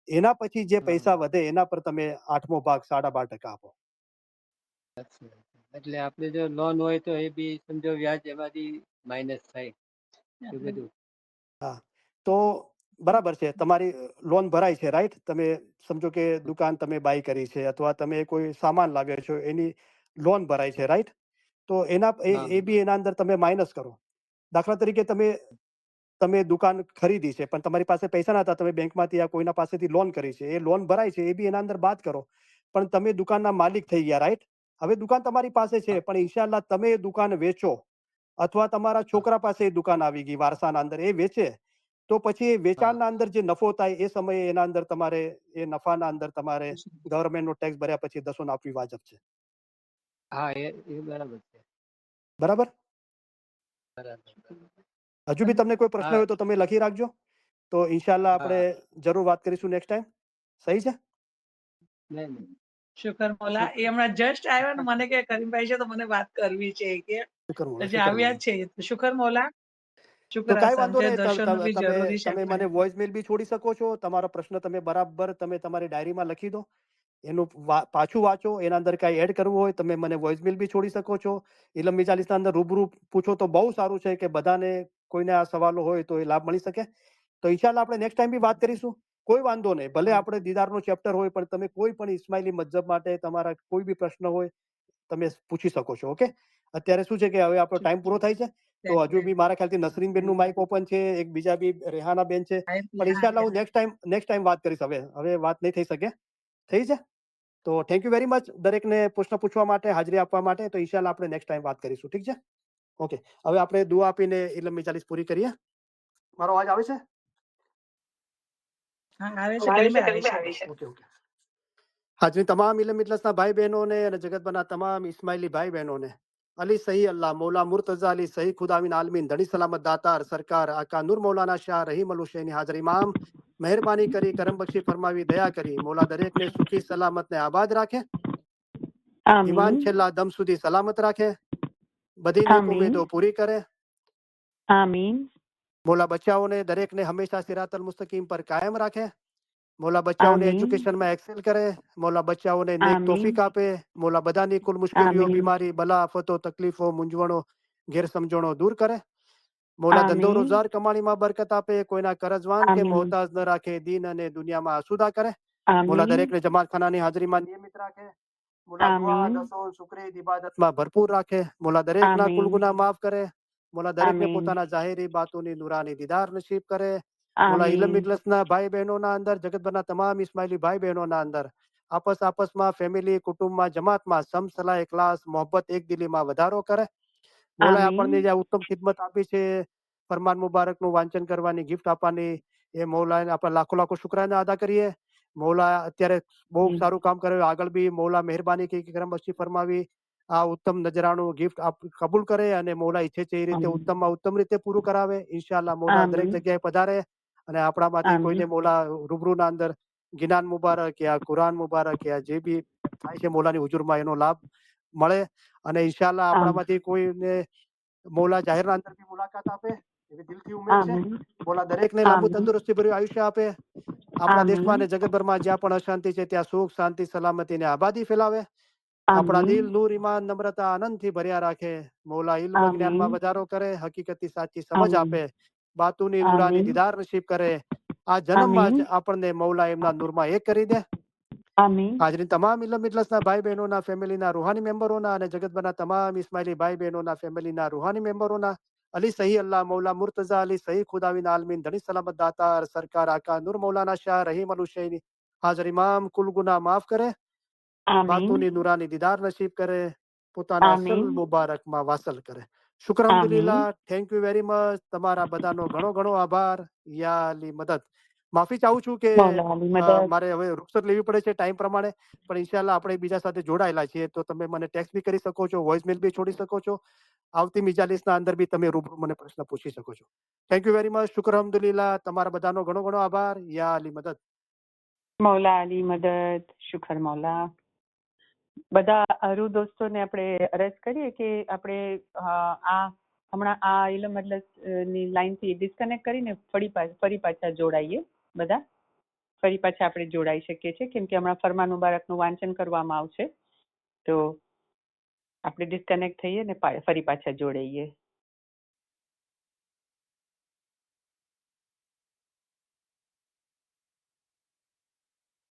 એના પછી જે પૈસા વધે એના પર તમે 8મો ભાગ 12.5% આપો. સાચી વાત છે. એટલે આપણે જો લોન હોય તો એ બી સમજો વ્યાજ એમાંથી માઇનસ થાય એ બધું. હા, તો બરાબર છે, તમારી લોન ભરાય છે, રાઈટ? તમે સમજો કે દુકાન તમે બાય કરી છે અથવા તમે કોઈ સામાન લાવ્યો છો એની લોન ભરાય છે, રાઈટ? તો એના હા એ બી એના અંદર તમે માઇનસ કરો. દાખલા તરીકે તમે દુકાન ખરીદી છે પણ તમારી પાસે પૈસા નતા, તમે બેંકમાંથી યા કોઈના પાસેથી લોન કરી છે, એ લોન ભરાય છે, એ બી એના અંદર બાદ કરો. પણ તમે દુકાનના માલિક થઈ ગયા, રાઈટ? હવે દુકાન તમારી પાસે છે, પણ ઇન્શાલ્લાહ તમે એ દુકાન વેચો અથવા તમારા છોકરા પાસે એ દુકાન આવી ગઈ વારસાના અંદર, એ વેચે, તો પછી એ વેચાણના અંદર જે નફો થાય એ સમયે એના અંદર તમારે એ નફાના અંદર તમારે ગવર્મેન્ટનો ટેક્સ ભર્યા પછી દસો આપવી વાજબ છે. હા, એ બરાબર છે. બરાબર? બરાબર. હજુ બી તમને કોઈ પ્રશ્ન હા, હોય તો તમે લખી રાખજો, તો ઇન્શાલ્લાહ આપણે હા. જરૂર વાત કરીશું નેક્સ્ટ ટાઈમ. સહી છે? નહીં. શુકર મોલા. એ હમણાં જસ્ટ આવ્યો ને, મને કે કરીમભાઈ છે તો મને વાત કરવી છે કે શુકર મોલા, હજી શુકર આવ્યા મોલા. જ છે. શુકર મોલા. તો શુક્ર કાંઈ સાહેબ વાંધો જે નહીં, દર્શનનું બી તમે જરૂરી છે તમે મને વોઇસ મેલ બી છોડી શકો છો. તમારો પ્રશ્ન તમે બરાબર તમે તમારી ડાયરીમાં લખી દો, એનું પાછું વાંચો, એના અંદર કાંઈ એડ કરવું હોય તમે મને વોઇસ મેલ બી છોડી શકો છો. ઇલમ મિજાલિસના અંદર રૂબરૂ પૂછો તો બહુ સારું છે કે બધાને કોઈને આ સવાલો હોય તો એ લાભ મળી શકે. તો ઇન્શાલ્લાહ આપણે નેક્સ્ટ ટાઈમ બી વાત કરીશું. કોઈ વાંધો નહીં, ભલે આપણે દીદારનો ચેપ્ટર હોય પણ તમે કોઈ પણ ઇસ્માઇલી મજહબ માટે તમારા કોઈ બી પ્રશ્ન હોય તમે પૂછી શકો છો. ઓકે, અત્યારે શું છે કે હવે આપણો ટાઈમ પૂરો થાય છે, તો હજુ બી મારા ખ્યાલથી નસરીન બેનનું માઇક ઓપન છે, એક બીજા બી રેહાના બેન છે, પણ ઇન્શાલ્લાહ હું નેક્સ્ટ ટાઈમ વાત કરીશ. હવે વાત નહીં થઈ શકે. થઈ છે? તો થેન્ક યુ વેરી મચ દરેકને પ્રશ્ન પૂછવા માટે, હાજરી આપવા માટે. તો ઇન્શાલ્લાહ આપણે નેક્સ્ટ ટાઈમ વાત કરીશું. ઠીક છે? ઓકે, હવે આપણે દુઆ આપીને ઇલમ મિજાલિસ પૂરી કરીએ. મારો અવાજ આવે છે? હા, આવે છે કરીમભાઈ, આવે છે. Okay okay. હાજરી તમામ ઇલમ મિજલસના ભાઈ બહેનોને અને જગતભરના તમામ ઇસ્માઇલી ભાઈ બહેનોને અલી સહી અલ્લાહ મૌલા મુર્તઝા અલી સહી ખુદાવિન આલમીન ધણી સલામત દાતાર સરકાર આકા નૂર મૌલાના શાહ રહીમ અલ હુસૈની હાજર ઇમામ મહેરબાની કરી કરમ બક્ષી ફરમાવી દયા કરી મૌલા દરેકને સુખી સલામત ને આબાદ રાખે, ઈમાન આમીન છેલ્લા દમ સુધી સલામત રાખે, બધી નેક આમીન ઉમેદો પૂરી કરે. આમીન મૌલા બચ્ચાઓને દરેકને હંમેશા સિરાતલ મુસ્તકીમ પર કાયમ રાખે. મૌલા બચ્ચાઓને આમીન એજ્યુકેશનમાં એક્સેલ કરે. મૌલા બચ્ચાઓને નેક આમીન તોફીક આપે. મૌલા બધાની કુલ મુશ્કેલીઓ, આમીન બીમારી, બલા, આફતો, તકલીફો, મૂંઝવણો, ગેરસમજણો દૂર કરે. મૌલા ધંધો આમીન રોજગાર કમાણીમાં બરકત આપે. કોઈના કરજવાન કે આમીન મોહતાજ ન રાખે. દીન અને દુનિયામાં આસુદા કરે. મૌલા આમીન દરેકને જમાતખાનાની હાજરીમાં નિયમિત રાખે. મૌલા દુઆ, આમીન દસો, શુક્ર, ઇબાદતમાં ભરપૂર રાખે. મૌલા દરેકના કુલ આમીન ગુનાહ માફ કરે. મૌલા દરેકને આમીન પોતાના જાહેરી બાતોની નુરાની દીદાર નસીબ કરે. મૌલા ઇલમ આમીન મિજલસના ભાઈ બહેનોના અંદર, જગતભરના તમામ ઇસ્માઇલી ભાઈ બહેનોના અંદર આપસમાં ફેમિલી, કુટુંબમાં, જમાતમાં સમસલા, ઇખલાસ, મોહબ્બત, એકદિલીમાં વધારો કરે. મૌલાએ આમીન આપણને જે આ ઉત્તમ ખિદમત આપી છે, ફરમાન મુબારકનું વાંચન કરવાની, ગિફ્ટ આપવાની, એ મૌલાને આપણે લાખો લાખો શુક્રાના અદા કરીએ. મૌલા અત્યારે બહુ સારું કામ કર્યું, આગળ બી મૌલા મહેરબાની કરી કરમ બક્ષી ફરમાવી આ ઉત્તમ નજરાનું ગિફ્ટ કબૂલ કરે અને મૌલા ઈચ્છે છે એ રીતે આમીન ઉત્તમમાં ઉત્તમ રીતે પૂરું કરાવે. ઇન્શાઅલ્લાહ મૌલા દરેક આમીન જગ્યાએ પધારે અને આપણામાંથી કોઈને આમીન મૌલા રૂબરૂના અંદર ગિનાન મુબારક યા કુરાન મુબારક યા જે બી થાય છે મૌલાની હુજુરમાં એનો લાભ મળે. અને ઇન્શાઅલ્લાહ આપણામાંથી કોઈને મૌલા જાહેરના અંદર બી મુલાકાત આપે એવી દિલથી ઉમેદ છે. આમીન મૌલા દરેકને લાંબુ આમીન તંદુરસ્તી ભર્યું આયુષ્ય આપે. આપણા દેશમાં આમીન અને જગતભરમાં જ્યાં પણ અશાંતિ છે ત્યાં સુખ, શાંતિ, સલામતી ને આબાદી ફેલાવે. આપણા આમીન દિલ, નૂર, ઈમાન, નમ્રતા, આનંદથી ભર્યા રાખે. મૌલા ઇલ્મ જ્ઞાનમાં આમીન વધારો કરે, હકીકતી સાચી સમજ આમીન આપે, બાતુની નુરાની આમીન દીદાર નસીબ કરે. આ જન્મમાં આમીન જ આપણને મૌલા એમના નૂરમાં એક કરી દે. આમીન હાજરીન તમામ ઇલમ ઇજલસના ભાઈ બહેનોના ફેમિલીના રૂહાની મેમ્બરોના અને જગતભરના તમામ ઇસ્માઇલી ભાઈ બહેનોના ફેમિલીના રૂહાની મેમ્બરોના અલી સહી અલ્લાહ મૌલા મુર્તઝા અલી સહી ખુદાવિન આલમીન ધણી સલામત દાતાર સરકાર આકા નૂર મૌલાના શાહ રહીમ અલ હુસૈની હાજર ઇમામ કુલ ગુનાહ માફ કરે, આમીન બાતુની નુરાની દીદાર નસીબ કરે, પોતાના અસલ આમીન મુબારકમાં વાસલ કરે. શુક્ર આમીન અલ્હમ્દુલિલ્લાહ. Thank you very much. તમારા બધાનો ઘણો ઘણો આભાર. યા અલી મદદ. માફી ચાહું છું કે મૌલા અલી મદદ મારે હવે રૂખસત લેવી પડે છે ટાઈમ પ્રમાણે, પણ ઇન્શાલ્લાહ આપણે બીજા સાથે જોડાયેલા છીએ તો તમે મને ટેક્સ્ટ બી કરી શકો છો, વોઇસ મેલ બી છોડી શકો છો. આવતી મિજાલિસના અંદર બી તમે રૂબરૂ મને પ્રશ્ન પૂછી શકો છો. Thank you very much. શુક્ર અલ્હમ્દુલિલ્લાહ. તમારા બધાનો ઘણો ઘણો આભાર. યા અલી મદદ. મૌલા અલી મદદ. શુકર મૌલા. બધા અરુ દોસ્તોને આપણે અરજ કરીએ કે આપણે આ હમણાં આ ઇલમ ની લાઈનથી ડિસ્કનેક્ટ કરીને ફરી પાછા જોડાઈએ બધા. ફરી પાછા આપણે જોડાઈ શકીએ છીએ કેમ કે હમણાં ફરમાન મુબારકનું વાંચન કરવામાં આવશે. તો આપણે ડિસ્કનેક્ટ થઈએ ને ફરી પાછા જોડાઈએ.